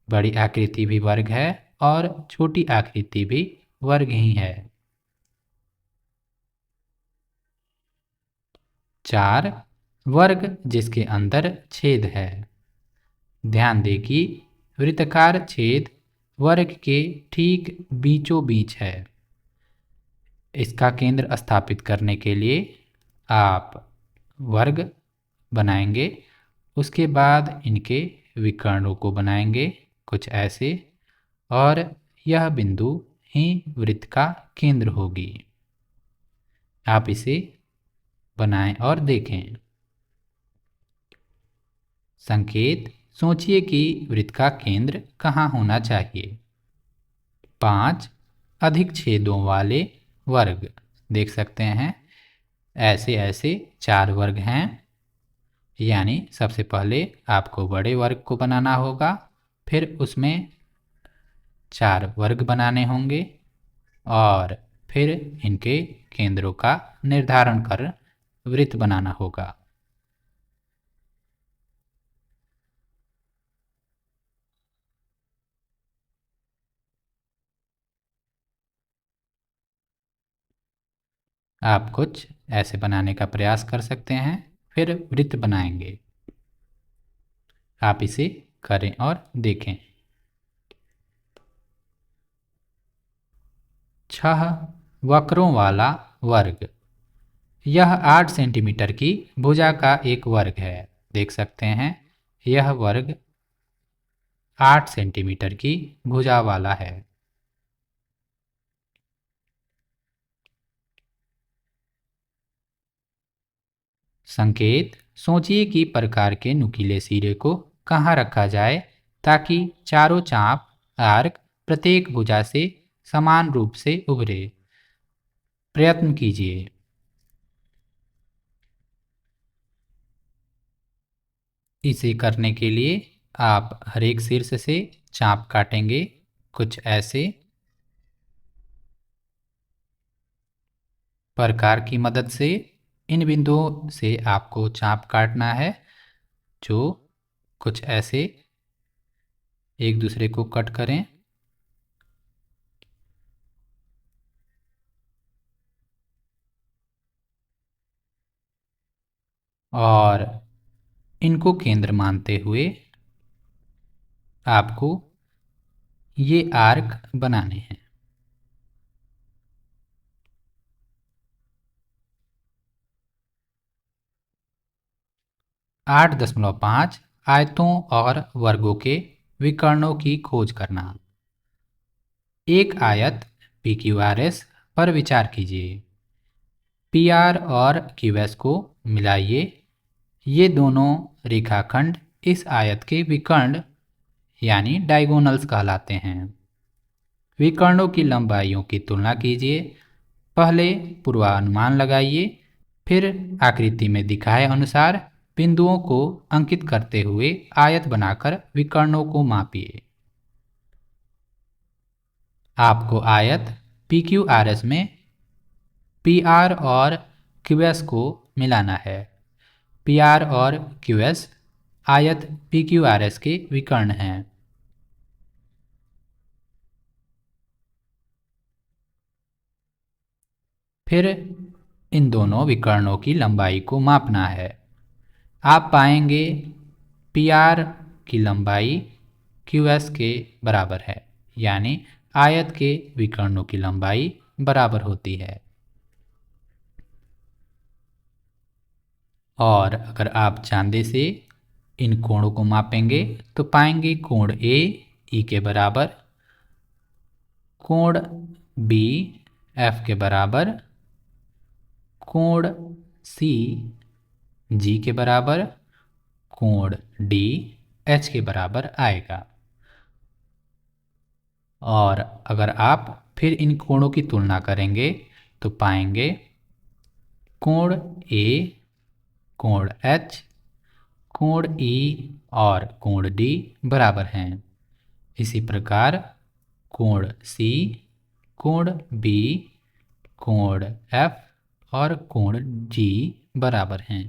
बड़ी आकृति भी वर्ग है और छोटी आकृति भी वर्ग ही है। 4 वर्ग जिसके अंदर छेद है। ध्यान दें कि वृत्ताकार छेद वर्ग के ठीक बीचों बीच है। इसका केंद्र स्थापित करने के लिए आप वर्ग बनाएंगे, उसके बाद इनके विकर्णों को बनाएंगे कुछ ऐसे, और यह बिंदु ही वृत्त का केंद्र होगी। आप इसे बनाएं और देखें। संकेत: सोचिए कि वृत्त का केंद्र कहाँ होना चाहिए। 5 अधिक छेदों वाले वर्ग। देख सकते हैं ऐसे ऐसे 4 वर्ग हैं, यानी सबसे पहले आपको बड़े वर्ग को बनाना होगा, फिर उसमें 4 वर्ग बनाने होंगे और फिर इनके केंद्रों का निर्धारण कर वृत्त बनाना होगा। आप कुछ ऐसे बनाने का प्रयास कर सकते हैं, फिर वृत्त बनाएंगे। आप इसे करें और देखें। 6 वक्रों वाला वर्ग। यह 8 सेंटीमीटर की भुजा का एक वर्ग है। देख सकते हैं यह वर्ग 8 सेंटीमीटर की भुजा वाला है। संकेत: सोचिए कि प्रकार के नुकीले सिरे को कहाँ रखा जाए ताकि चारों चाप आर्क प्रत्येक भुजा से समान रूप से उभरे। प्रयत्न कीजिए। इसे करने के लिए आप हर एक शीर्ष से चाप काटेंगे, कुछ ऐसे। प्रकार की मदद से इन बिंदुओं से आपको चाप काटना है, जो कुछ ऐसे एक दूसरे को कट करें। और इनको केंद्र मानते हुए आपको ये आर्क बनाने हैं। 8.5 आयतों और वर्गों के विकर्णों की खोज करना। एक आयत PQRS पर विचार कीजिए। PR और QS को मिलाइए। ये दोनों रेखाखंड इस आयत के विकर्ण यानी डायगोनल्स कहलाते हैं। विकर्णों की लंबाइयों की तुलना कीजिए। पहले पूर्वानुमान लगाइए, फिर आकृति में दिखाए अनुसार बिंदुओं को अंकित करते हुए आयत बनाकर विकर्णों को मापिए। आपको आयत PQRS में PR और QS को मिलाना है। PR और QS आयत PQRS के विकर्ण हैं। फिर इन दोनों विकर्णों की लंबाई को मापना है। आप पाएंगे PR की लंबाई QS के बराबर है, यानी आयत के विकर्णों की लंबाई बराबर होती है। और अगर आप चांदे से इन कोणों को मापेंगे तो पाएंगे कोण A E के बराबर, कोण B F के बराबर, कोण C G के बराबर, कोण D H के बराबर आएगा। और अगर आप फिर इन कोणों की तुलना करेंगे तो पाएंगे कोण A, कोण H, कोण E और कोण D बराबर हैं। इसी प्रकार कोण C, कोण B, कोण F और कोण G बराबर हैं।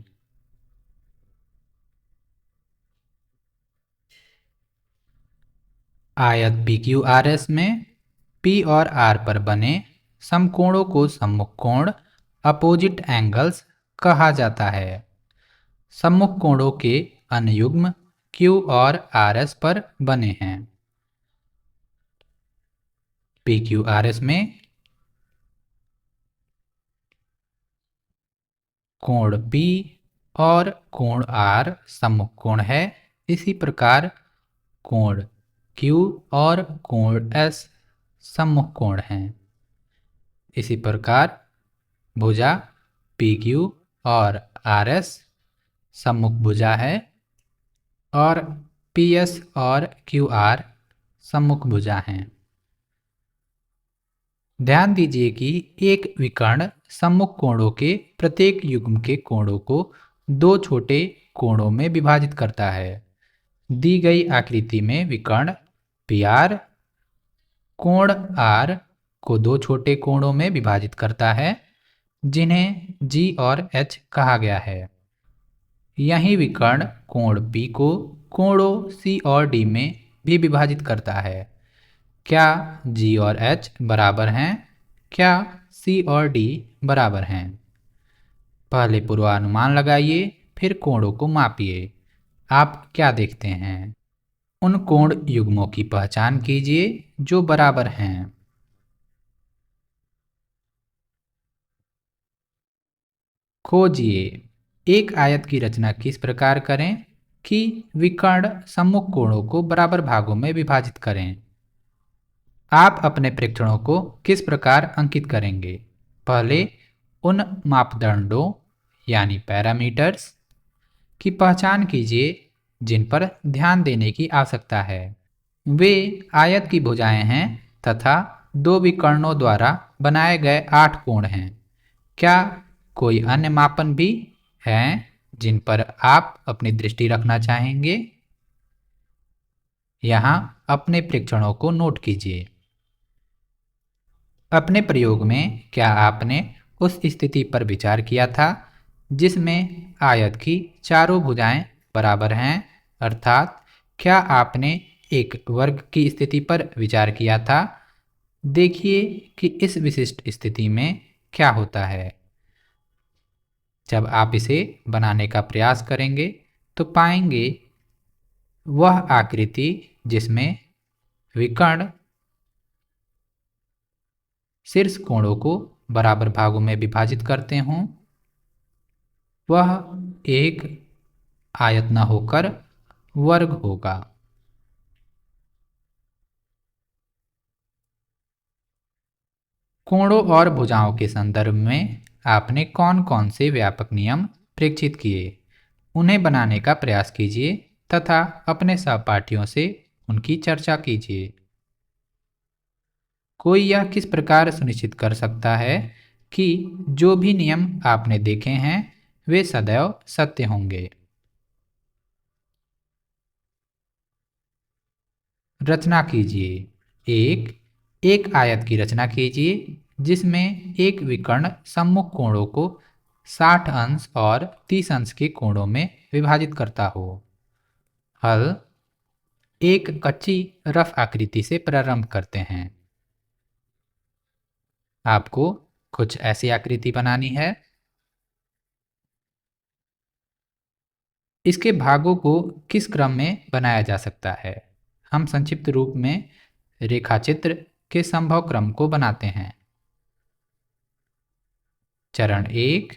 आयत PQRS में P और R पर बने समकोणों को सम्मुख कोण अपोजिट एंगल्स कहा जाता है। सम्मुख कोणों के अनुयुग्म Q और RS पर बने हैं। PQRS में कोण P और कोण R सम्मुख कोण है। इसी प्रकार कोण क्यू और कोण एस सम्मुख कोण हैं। इसी प्रकार भुजा पी क्यू और आर एस सम्मुख भुजा है और पी एस और क्यू आर सम्मुख भुजा हैं। ध्यान दीजिए कि एक विकर्ण सम्मुख कोणों के प्रत्येक युग्म के कोणों को दो छोटे कोणों में विभाजित करता है। दी गई आकृति में विकर्ण PR कोण R को दो छोटे कोणों में विभाजित करता है जिन्हें G और H कहा गया है। यही विकर्ण कोण P को कोणों C और D में भी विभाजित करता है। क्या G और H बराबर हैं? क्या C और D बराबर हैं? पहले पूर्वानुमान लगाइए, फिर कोणों को मापिए। आप क्या देखते हैं? उन कोण युग्मों की पहचान कीजिए जो बराबर हैं। खोजिए। एक आयत की रचना किस प्रकार करें कि विकर्ण सम्मुख कोणों को बराबर भागों में विभाजित करें। आप अपने प्रेक्षणों को किस प्रकार अंकित करेंगे? पहले उन मापदंडों यानी पैरामीटर्स की पहचान कीजिए जिन पर ध्यान देने की आवश्यकता है। वे आयत की भुजाएं हैं तथा दो विकर्णों द्वारा बनाए गए 8 कोण हैं। क्या कोई अन्य मापन भी हैं जिन पर आप अपनी दृष्टि रखना चाहेंगे? यहाँ अपने प्रेक्षणों को नोट कीजिए। अपने प्रयोग में क्या आपने उस स्थिति पर विचार किया था जिसमें आयत की चारों भुजाएं बराबर हैं, अर्थात क्या आपने एक वर्ग की स्थिति पर विचार किया था? देखिए कि इस विशिष्ट स्थिति में क्या होता है। जब आप इसे बनाने का प्रयास करेंगे तो पाएंगे वह आकृति जिसमें विकर्ण शीर्ष कोणों को बराबर भागों में विभाजित करते हों, वह एक आयत न होकर वर्ग होगा। कोणों और भुजाओं के संदर्भ में आपने कौन कौन से व्यापक नियम प्रेक्षित किए, उन्हें बनाने का प्रयास कीजिए तथा अपने सहपाठियों से उनकी चर्चा कीजिए। कोई यह किस प्रकार सुनिश्चित कर सकता है कि जो भी नियम आपने देखे हैं वे सदैव सत्य होंगे? रचना कीजिए। एक आयत की रचना कीजिए जिसमें एक विकर्ण सम्मुख कोणों को 60 अंश और 30 अंश के कोणों में विभाजित करता हो। हल। एक कच्ची रफ आकृति से प्रारंभ करते हैं। आपको कुछ ऐसी आकृति बनानी है। इसके भागों को किस क्रम में बनाया जा सकता है? हम संक्षिप्त रूप में रेखाचित्र के संभव क्रम को बनाते हैं। चरण 1,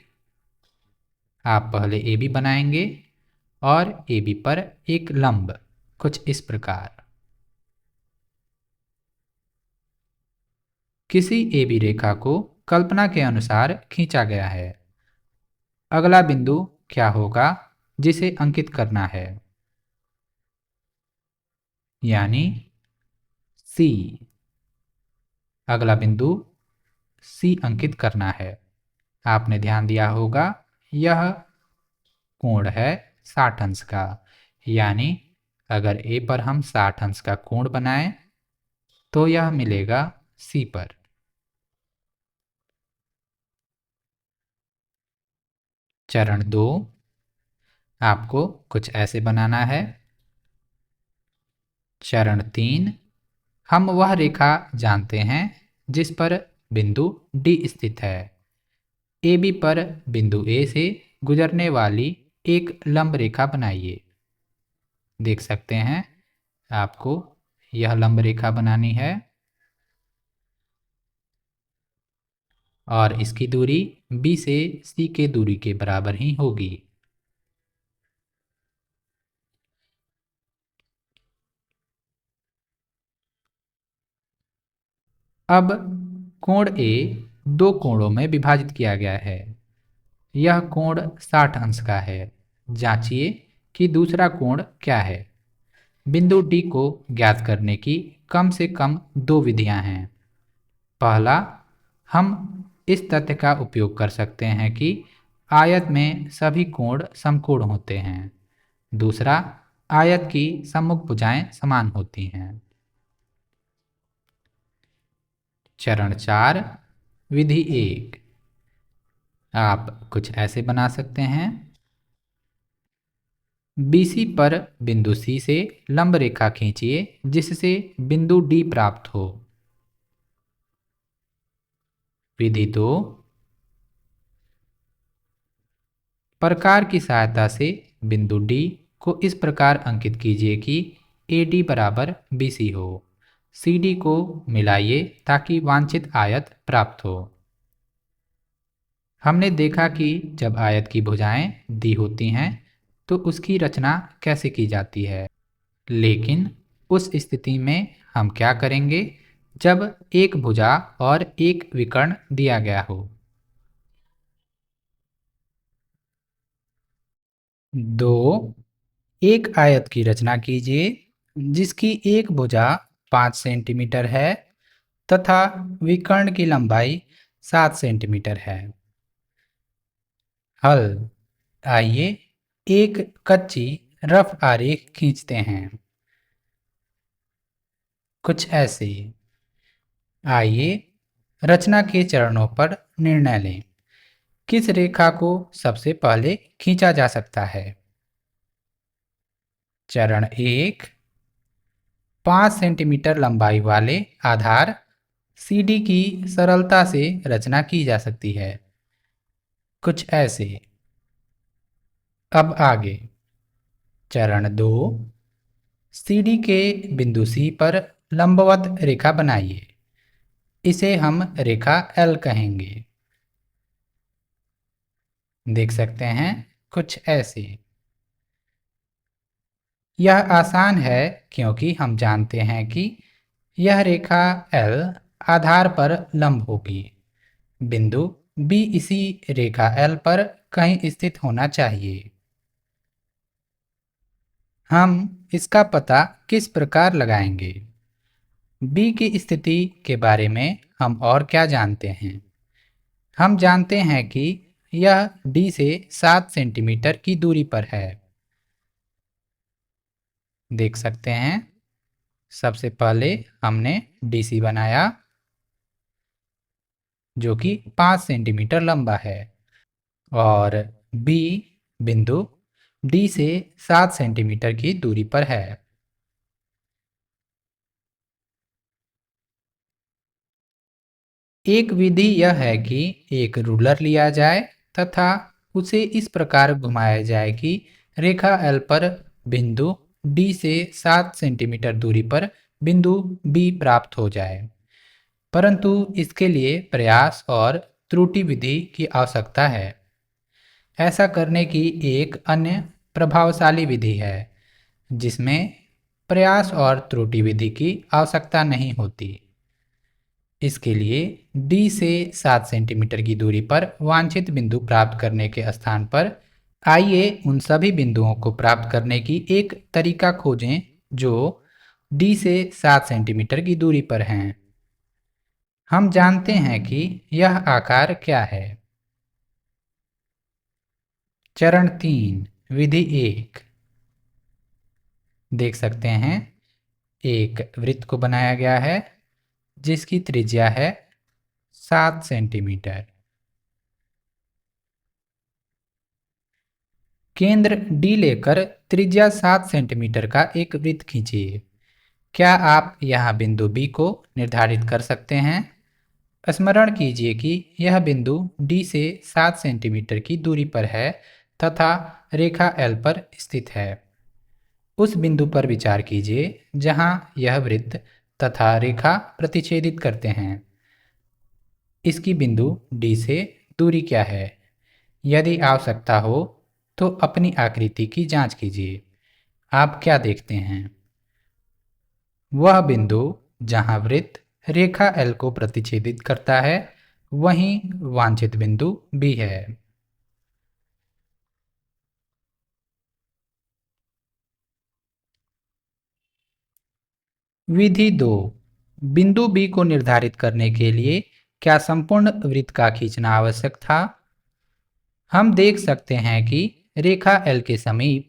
आप पहले AB बनाएंगे और AB पर एक लंब कुछ इस प्रकार। किसी AB रेखा को कल्पना के अनुसार खींचा गया है। अगला बिंदु क्या होगा जिसे अंकित करना है? यानी C। अगला बिंदु C अंकित करना है। आपने ध्यान दिया होगा यह कोण है 60 अंश का, यानी अगर A पर हम 60 अंश का कोण बनाएं तो यह मिलेगा C पर। चरण 2, आपको कुछ ऐसे बनाना है। चरण 3, हम वह रेखा जानते हैं जिस पर बिंदु D स्थित है। AB पर बिंदु A से गुजरने वाली एक लंब रेखा बनाइए। देख सकते हैं आपको यह लंब रेखा बनानी है और इसकी दूरी B से C के दूरी के बराबर ही होगी। अब कोण ए दो कोणों में विभाजित किया गया है। यह कोण 60 अंश का है। जांचिए कि दूसरा कोण क्या है। बिंदु डी को ज्ञात करने की कम से कम दो विधियां हैं। पहला, हम इस तथ्य का उपयोग कर सकते हैं कि आयत में सभी कोण समकोण होते हैं। दूसरा, आयत की सम्मुख भुजाएं समान होती हैं। चरण 4, विधि 1। आप कुछ ऐसे बना सकते हैं। BC पर बिंदु C से लंब रेखा खींचिए जिससे बिंदु D प्राप्त हो। विधि 2, प्रकार की सहायता से बिंदु D को इस प्रकार अंकित कीजिए कि AD बराबर BC हो। CD को मिलाइए ताकि वांछित आयत प्राप्त हो। हमने देखा कि जब आयत की भुजाएं दी होती हैं तो उसकी रचना कैसे की जाती है। लेकिन उस स्थिति में हम क्या करेंगे जब एक भुजा और एक विकर्ण दिया गया हो। 2, एक आयत की रचना कीजिए जिसकी एक भुजा 5 सेंटीमीटर है तथा विकर्ण की लंबाई 7 सेंटीमीटर है। हल। आइए एक कच्ची रफ आरेख खींचते हैं कुछ ऐसे। आइए रचना के चरणों पर निर्णय लें। किस रेखा को सबसे पहले खींचा जा सकता है। चरण 1, 5 सेंटीमीटर लंबाई वाले आधार CD की सरलता से रचना की जा सकती है कुछ ऐसे। अब आगे चरण 2, CD के बिंदु C पर लंबवत रेखा बनाइए। इसे हम रेखा L कहेंगे। देख सकते हैं कुछ ऐसे। यह आसान है क्योंकि हम जानते हैं कि यह रेखा L आधार पर लंब होगी। बिंदु B इसी रेखा L पर कहीं स्थित होना चाहिए। हम इसका पता किस प्रकार लगाएंगे। B की स्थिति के बारे में हम और क्या जानते हैं। हम जानते हैं कि यह D से 7 सेंटीमीटर की दूरी पर है। देख सकते हैं सबसे पहले हमने DC बनाया जो कि 5 सेंटीमीटर लंबा है और B बिंदु D से 7 सेंटीमीटर की दूरी पर है। एक विधि यह है कि एक रूलर लिया जाए तथा उसे इस प्रकार घुमाया जाए कि रेखा L पर बिंदु D से 7 सेंटीमीटर दूरी पर बिंदु B प्राप्त हो जाए। परंतु इसके लिए प्रयास और त्रुटि विधि की आवश्यकता है। ऐसा करने की एक अन्य प्रभावशाली विधि है जिसमें प्रयास और त्रुटि विधि की आवश्यकता नहीं होती। इसके लिए D से 7 सेंटीमीटर की दूरी पर वांछित बिंदु प्राप्त करने के स्थान पर आइए उन सभी बिंदुओं को प्राप्त करने की एक तरीका खोजें जो D से 7 सेंटीमीटर की दूरी पर हैं। हम जानते हैं कि यह आकार क्या है। चरण 3, विधि 1। देख सकते हैं एक वृत्त को बनाया गया है जिसकी त्रिज्या है 7 सेंटीमीटर। केंद्र D लेकर त्रिज्या 7 सेंटीमीटर का एक वृत्त खींचिए। क्या आप यहाँ बिंदु B को निर्धारित कर सकते हैं। स्मरण कीजिए कि यह बिंदु D से 7 सेंटीमीटर की दूरी पर है तथा रेखा L पर स्थित है। उस बिंदु पर विचार कीजिए जहाँ यह वृत्त तथा रेखा प्रतिच्छेदित करते हैं। इसकी बिंदु D से दूरी क्या है। यदि आवश्यकता हो तो अपनी आकृति की जांच कीजिए। आप क्या देखते हैं। वह बिंदु जहां वृत्त रेखा एल को प्रतिच्छेदित करता है वहीं वांछित बिंदु बी है। विधि 2। बिंदु बी को निर्धारित करने के लिए क्या संपूर्ण वृत्त का खींचना आवश्यक था? हम देख सकते हैं कि रेखा एल के समीप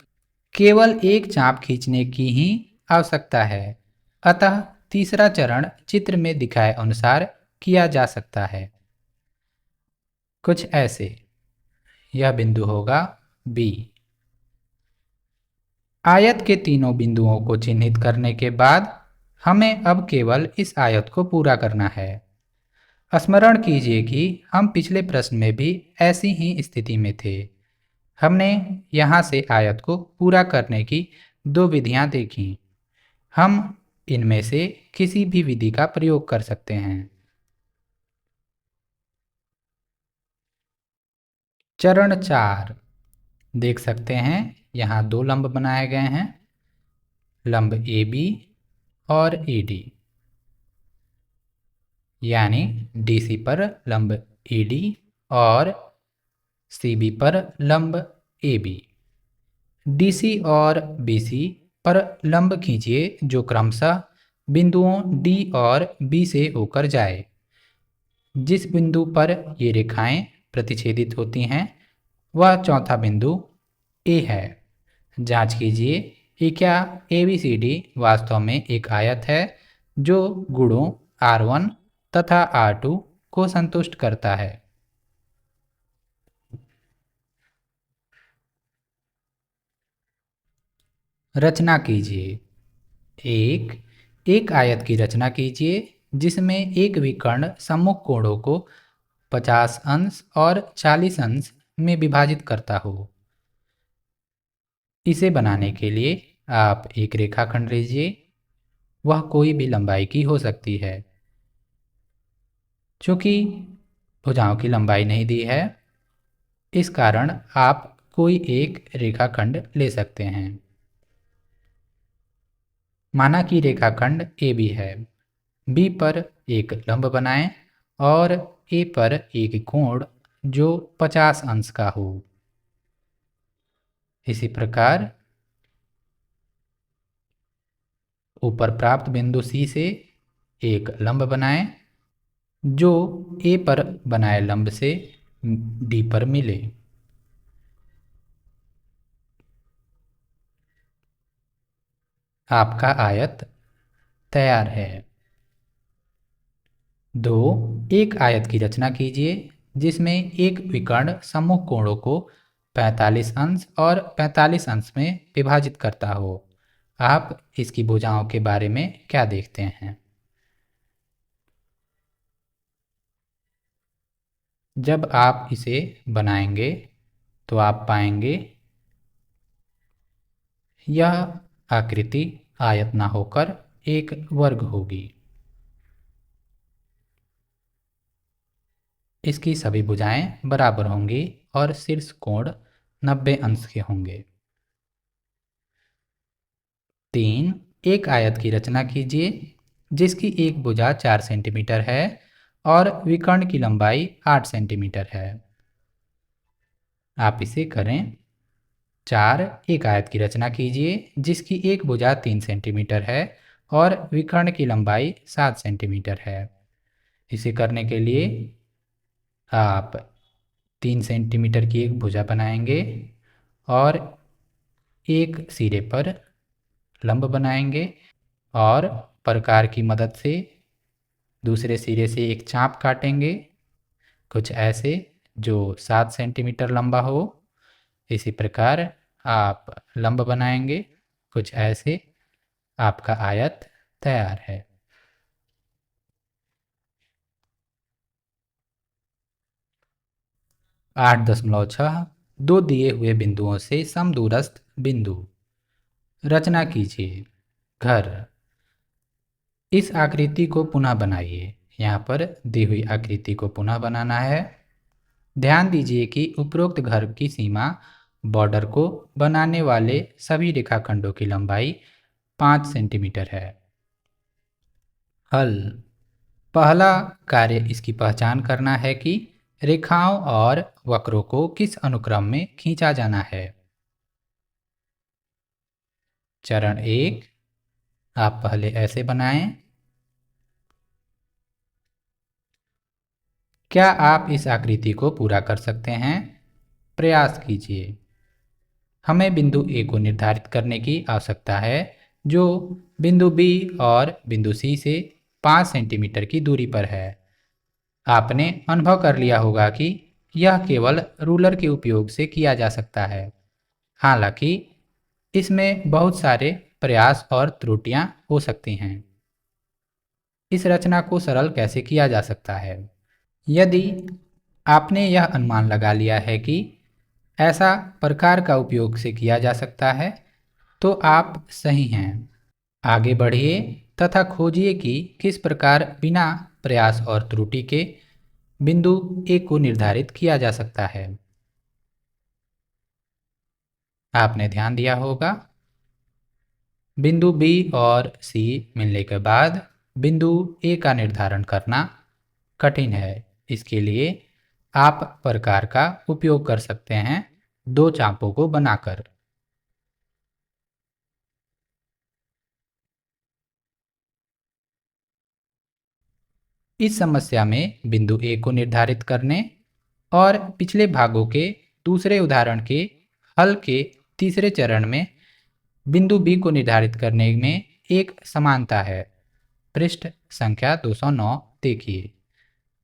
केवल एक चाप खींचने की ही आवश्यकता है। अतः तीसरा चरण चित्र में दिखाए अनुसार किया जा सकता है। कुछ ऐसे, यह बिंदु होगा बी। आयत के तीनों बिंदुओं को चिन्हित करने के बाद हमें अब केवल इस आयत को पूरा करना है। स्मरण कीजिए कि हम पिछले प्रश्न में भी ऐसी ही स्थिति में थे। हमने यहाँ से आयत को पूरा करने की दो विधियाँ देखी। हम इनमें से किसी भी विधि का प्रयोग कर सकते हैं। चरण 4 देख सकते हैं, यहाँ दो लंब बनाए गए हैं, लंब ए बी और ई डी, यानी डी सी पर लंब ई डी और सी बी पर लंब ए बी। डी सी और बी सी पर लंब खींचिए जो क्रमशः बिंदुओं डी और बी से होकर जाए। जिस बिंदु पर ये रेखाएं प्रतिच्छेदित होती हैं वह चौथा बिंदु ए है। जांच कीजिए कि क्या ए बी सी डी वास्तव में एक आयत है जो गुणों R1 तथा R2 को संतुष्ट करता है। रचना कीजिए। एक आयत की रचना कीजिए जिसमें एक विकर्ण सम्मुख कोणों को 50 अंश और 40 अंश में विभाजित करता हो। इसे बनाने के लिए आप एक रेखाखंड लीजिए, वह कोई भी लंबाई की हो सकती है। चूंकि भुजाओं की लंबाई नहीं दी है, इस कारण आप कोई एक रेखाखंड ले सकते हैं। माना कि रेखाखंड ए बी है। बी पर एक लंब बनाएं और ए पर एक कोण जो 50 अंश का हो। इसी प्रकार ऊपर प्राप्त बिंदु सी से एक लंब बनाएं जो ए पर बनाए लंब से डी पर मिले। आपका आयत तैयार है। 2 एक आयत की रचना कीजिए जिसमें एक विकर्ण सम्मुख कोणों को 45 अंश और 45 अंश में विभाजित करता हो। आप इसकी भुजाओं के बारे में क्या देखते हैं? जब आप इसे बनाएंगे तो आप पाएंगे यह आकृति आयत ना होकर एक वर्ग होगी। इसकी सभी भुजाएं बराबर होंगी और शीर्ष कोण 90 अंश के होंगे। 3 एक आयत की रचना कीजिए जिसकी एक भुजा 4 सेंटीमीटर है और विकर्ण की लंबाई 8 सेंटीमीटर है। आप इसे करें। 4 एक आयत की रचना कीजिए जिसकी एक भुजा 3 सेंटीमीटर है और विकर्ण की लंबाई 7 सेंटीमीटर है। इसे करने के लिए आप 3 सेंटीमीटर की एक भुजा बनाएंगे और एक सिरे पर लंब बनाएंगे और प्रकार की मदद से दूसरे सिरे से एक चाप काटेंगे, कुछ ऐसे जो 7 सेंटीमीटर लंबा हो। इसी प्रकार आप लंब बनाएंगे, कुछ ऐसे। आपका आयत तैयार है। 8.6 दो दिए हुए बिंदुओं से समदूरस्थ बिंदु। रचना कीजिए। घर। इस आकृति को पुनः बनाइए। यहाँ पर दी हुई आकृति को पुनः बनाना है। ध्यान दीजिए कि उपरोक्त घर की सीमा बॉर्डर को बनाने वाले सभी रेखाखंडों की लंबाई 5 सेंटीमीटर है। हल। पहला कार्य इसकी पहचान करना है कि रेखाओं और वक्रों को किस अनुक्रम में खींचा जाना है। चरण 1, आप पहले ऐसे बनाएं। क्या आप इस आकृति को पूरा कर सकते हैं? प्रयास कीजिए। हमें बिंदु ए को निर्धारित करने की आवश्यकता है, जो बिंदु बी और बिंदु सी से 5 सेंटीमीटर की दूरी पर है। आपने अनुभव कर लिया होगा कि यह केवल रूलर के उपयोग से किया जा सकता है। हालांकि इसमें बहुत सारे प्रयास और त्रुटियां हो सकती हैं। इस रचना को सरल कैसे किया जा सकता है? यदि आपने यह अनुमान लगा लिया है कि ऐसा प्रकार का उपयोग से किया जा सकता है, तो आप सही हैं। आगे बढ़िए तथा खोजिए कि किस प्रकार बिना प्रयास और त्रुटि के बिंदु ए को निर्धारित किया जा सकता है। आपने ध्यान दिया होगा, बिंदु बी और सी मिलने के बाद बिंदु ए का निर्धारण करना कठिन है। इसके लिए आप प्रकार का उपयोग कर सकते हैं, दो चापों को बनाकर। इस समस्या में बिंदु ए को निर्धारित करने और पिछले भागों के दूसरे उदाहरण के हल के तीसरे चरण में बिंदु बी को निर्धारित करने में एक समानता है। पृष्ठ संख्या 209 देखिए।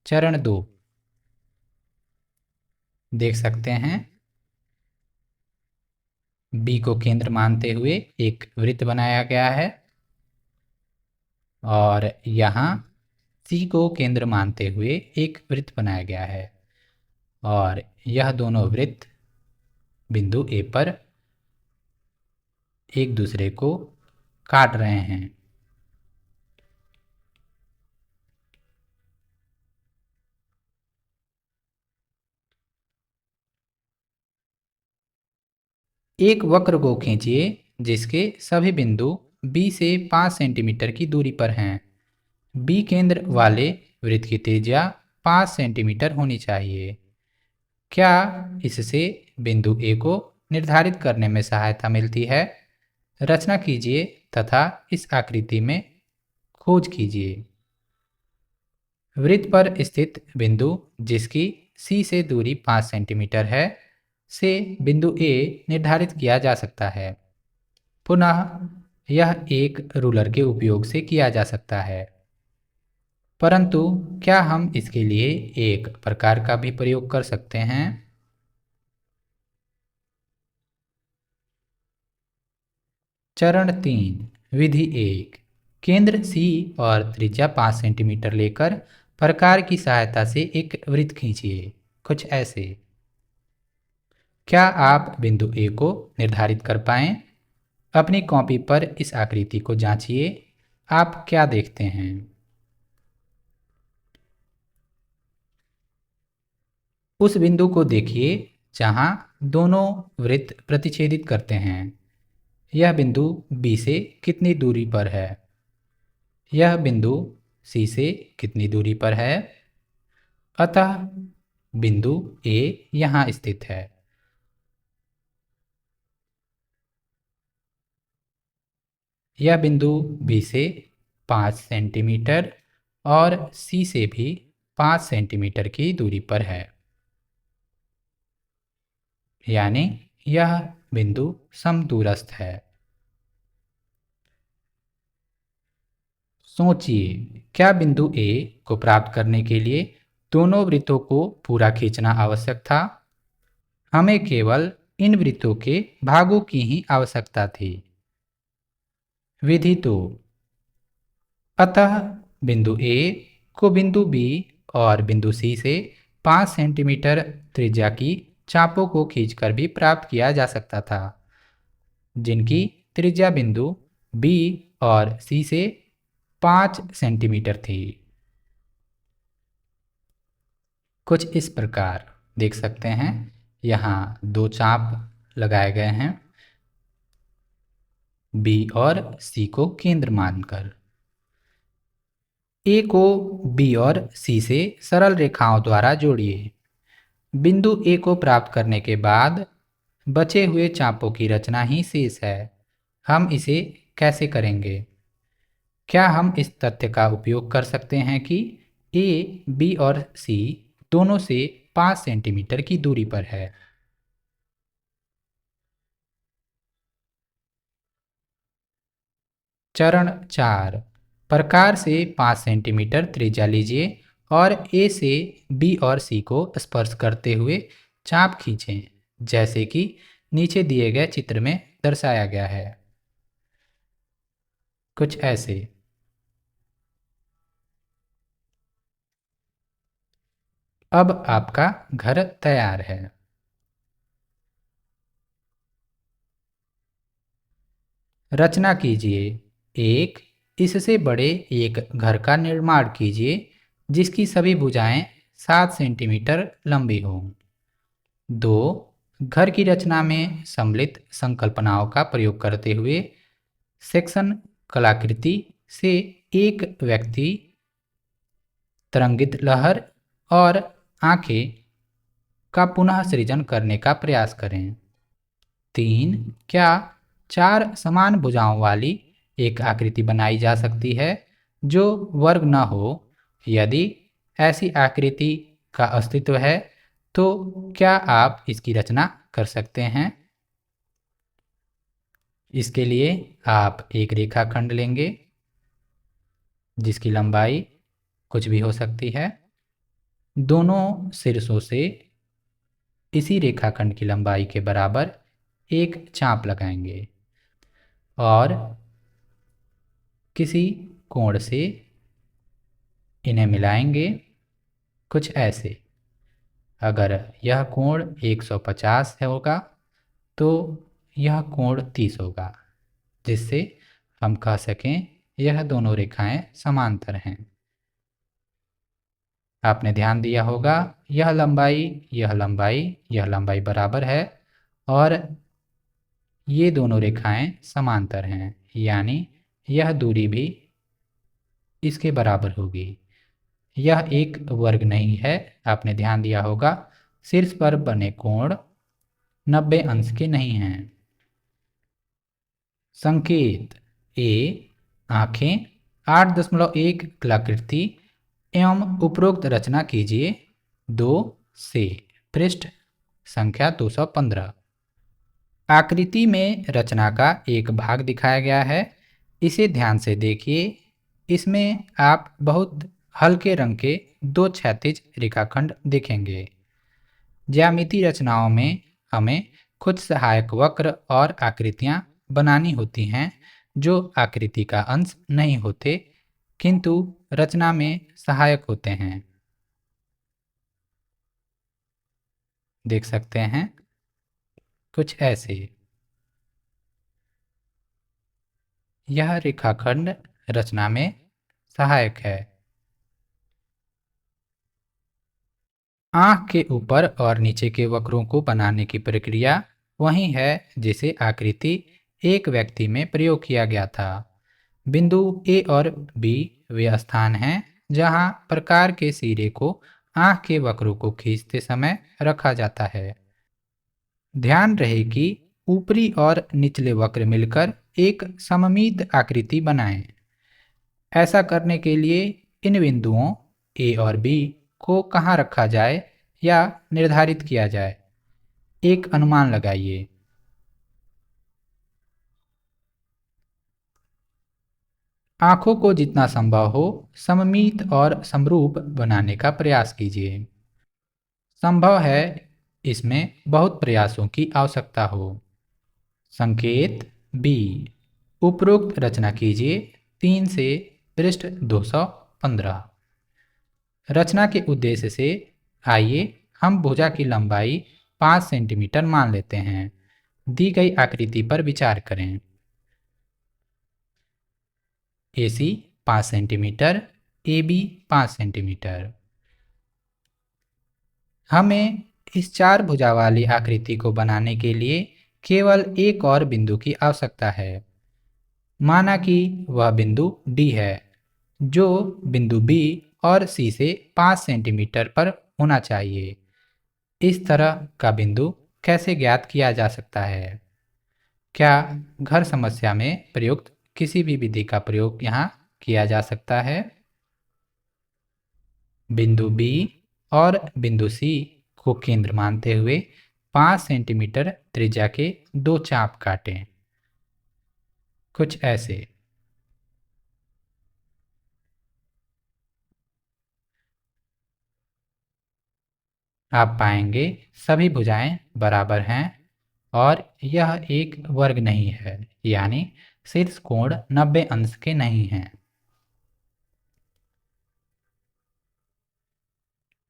चरण 2 देख सकते हैं, बी को केंद्र मानते हुए एक वृत्त बनाया गया है और यहाँ सी को केंद्र मानते हुए एक वृत्त बनाया गया है और यह दोनों वृत्त बिंदु ए पर एक दूसरे को काट रहे हैं। एक वक्र को खींचिए जिसके सभी बिंदु बी से 5 सेंटीमीटर की दूरी पर हैं। बी केंद्र वाले वृत्त की त्रिज्या 5 सेंटीमीटर होनी चाहिए। क्या इससे बिंदु ए को निर्धारित करने में सहायता मिलती है? रचना कीजिए तथा इस आकृति में खोज कीजिए। वृत्त पर स्थित बिंदु जिसकी सी से दूरी 5 सेंटीमीटर है से बिंदु ए निर्धारित किया जा सकता है। पुनः यह एक रूलर के उपयोग से किया जा सकता है, परंतु क्या हम इसके लिए एक प्रकार का भी प्रयोग कर सकते हैं? चरण 3, विधि 1, केंद्र सी और त्रिज्या 5 सेंटीमीटर लेकर प्रकार की सहायता से एक वृत्त खींचिए, कुछ ऐसे। क्या आप बिंदु ए को निर्धारित कर पाएं? अपनी कॉपी पर इस आकृति को जांचिए। आप क्या देखते हैं? उस बिंदु को देखिए जहां दोनों वृत्त प्रतिच्छेदित करते हैं। यह बिंदु बी से कितनी दूरी पर है? यह बिंदु सी से कितनी दूरी पर है? अतः बिंदु ए यहाँ स्थित है। यह बिंदु बी से 5 सेंटीमीटर और सी से भी 5 सेंटीमीटर की दूरी पर है, यानी यह बिंदु समदूरस्थ है। सोचिए, क्या बिंदु ए को प्राप्त करने के लिए दोनों वृत्तों को पूरा खींचना आवश्यक था? हमें केवल इन वृत्तों के भागों की ही आवश्यकता थी। विधि 2, अतः बिंदु ए को बिंदु बी और बिंदु सी से 5 सेंटीमीटर त्रिज्या की चापों को खींचकर भी प्राप्त किया जा सकता था, जिनकी त्रिज्या बिंदु बी और सी से 5 सेंटीमीटर थी। कुछ इस प्रकार देख सकते हैं, यहाँ दो चाप लगाए गए हैं बी और सी को केंद्र मानकर। ए को बी और सी से सरल रेखाओं द्वारा जोड़िए। बिंदु ए को प्राप्त करने के बाद बचे हुए चापों की रचना ही शेष है। हम इसे कैसे करेंगे? क्या हम इस तथ्य का उपयोग कर सकते हैं कि ए, बी और सी दोनों से 5 सेंटीमीटर की दूरी पर है? चरण 4, प्रकार से 5 सेंटीमीटर त्रिज्या लीजिए और ए से बी और सी को स्पर्श करते हुए चाप खींचें, जैसे कि नीचे दिए गए चित्र में दर्शाया गया है। कुछ ऐसे। अब आपका घर तैयार है। रचना कीजिए। एक, इससे बड़े एक घर का निर्माण कीजिए जिसकी सभी भुजाएं 7 सेंटीमीटर लंबी हों। 2, घर की रचना में सम्मिलित संकल्पनाओं का प्रयोग करते हुए सेक्शन कलाकृति से एक व्यक्ति, तरंगित लहर और आंखें का पुनः सृजन करने का प्रयास करें। 3, क्या 4 समान भुजाओं वाली एक आकृति बनाई जा सकती है जो वर्ग न हो? यदि ऐसी आकृति का अस्तित्व है तो क्या आप इसकी रचना कर सकते हैं? इसके लिए आप एक रेखाखंड लेंगे जिसकी लंबाई कुछ भी हो सकती है। दोनों शीर्षों से इसी रेखाखंड की लंबाई के बराबर एक चाप लगाएंगे और किसी कोण से इन्हें मिलाएंगे, कुछ ऐसे। अगर यह कोण 150 होगा तो यह कोण 30 होगा, जिससे हम कह सकें यह दोनों रेखाएं समांतर हैं। आपने ध्यान दिया होगा यह लंबाई, यह लंबाई, यह लंबाई बराबर है और ये दोनों रेखाएं समांतर हैं, यानी यह दूरी भी इसके बराबर होगी। यह एक वर्ग नहीं है। आपने ध्यान दिया होगा शीर्ष पर बने कोण 90 अंश के नहीं हैं। संकेत। ए, आंखें 8.1 कलाकृति एवं उपरोक्त रचना कीजिए 2 से। पृष्ठ संख्या 215। आकृति में रचना का एक भाग दिखाया गया है। इसे ध्यान से देखिए। इसमें आप बहुत हल्के रंग के 2 क्षैतिज रेखाखंड देखेंगे। ज्यामितीय रचनाओं में हमें कुछ सहायक वक्र और आकृतियां बनानी होती हैं जो आकृति का अंश नहीं होते किंतु रचना में सहायक होते हैं। देख सकते हैं कुछ ऐसे। यह रेखाखंड रचना में सहायक है। आँख के ऊपर और नीचे के वक्रों को बनाने की प्रक्रिया वही है जिसे आकृति एक व्यक्ति में प्रयोग किया गया था। बिंदु ए और बी वे स्थान हैं जहां प्रकार के सिरे को आँख के वक्रों को खींचते समय रखा जाता है। ध्यान रहे कि ऊपरी और निचले वक्र मिलकर एक सममित आकृति बनाएं। ऐसा करने के लिए इन बिंदुओं ए और बी को कहाँ रखा जाए या निर्धारित किया जाए, एक अनुमान लगाइए। आंखों को जितना संभव हो सममित और समरूप बनाने का प्रयास कीजिए। संभव है इसमें बहुत प्रयासों की आवश्यकता हो। संकेत बी, उपरोक्त रचना कीजिए 3 से। पृष्ठ 215। रचना के उद्देश्य से आइए हम भुजा की लंबाई 5 सेंटीमीटर मान लेते हैं। दी गई आकृति पर विचार करें। AC 5 centimetre, AB 5 centimetre. हमें इस 4 भुजा वाली आकृति को बनाने के लिए केवल एक और बिंदु की आवश्यकता है। माना कि वह बिंदु D है। जो बिंदु बी और सी से 5 सेंटीमीटर पर होना चाहिए। इस तरह का बिंदु कैसे ज्ञात किया जा सकता है? क्या घर समस्या में प्रयुक्त किसी भी विधि का प्रयोग यहाँ किया जा सकता है? बिंदु बी और बिंदु सी को केंद्र मानते हुए 5 सेंटीमीटर त्रिज्या के दो चाप काटें, कुछ ऐसे। आप पाएंगे सभी भुजाएं बराबर हैं और यह एक वर्ग नहीं है, यानी शीर्ष कोण 90 अंश के नहीं हैं।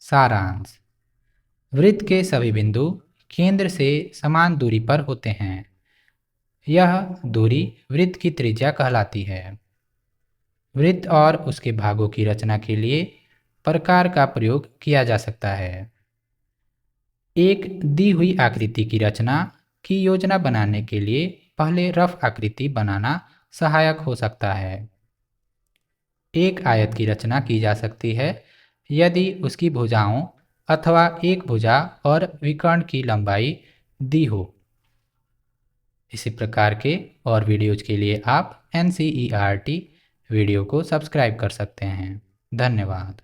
सारांश: वृत्त के सभी बिंदु केंद्र से समान दूरी पर होते हैं। यह दूरी वृत्त की त्रिज्या कहलाती है। वृत्त और उसके भागों की रचना के लिए प्रकार का प्रयोग किया जा सकता है। एक दी हुई आकृति की रचना की योजना बनाने के लिए पहले रफ आकृति बनाना सहायक हो सकता है। एक आयत की रचना की जा सकती है यदि उसकी भुजाओं अथवा एक भुजा और विकर्ण की लंबाई दी हो। इसी प्रकार के और वीडियोज के लिए आप NCERT वीडियो को सब्सक्राइब कर सकते हैं। धन्यवाद।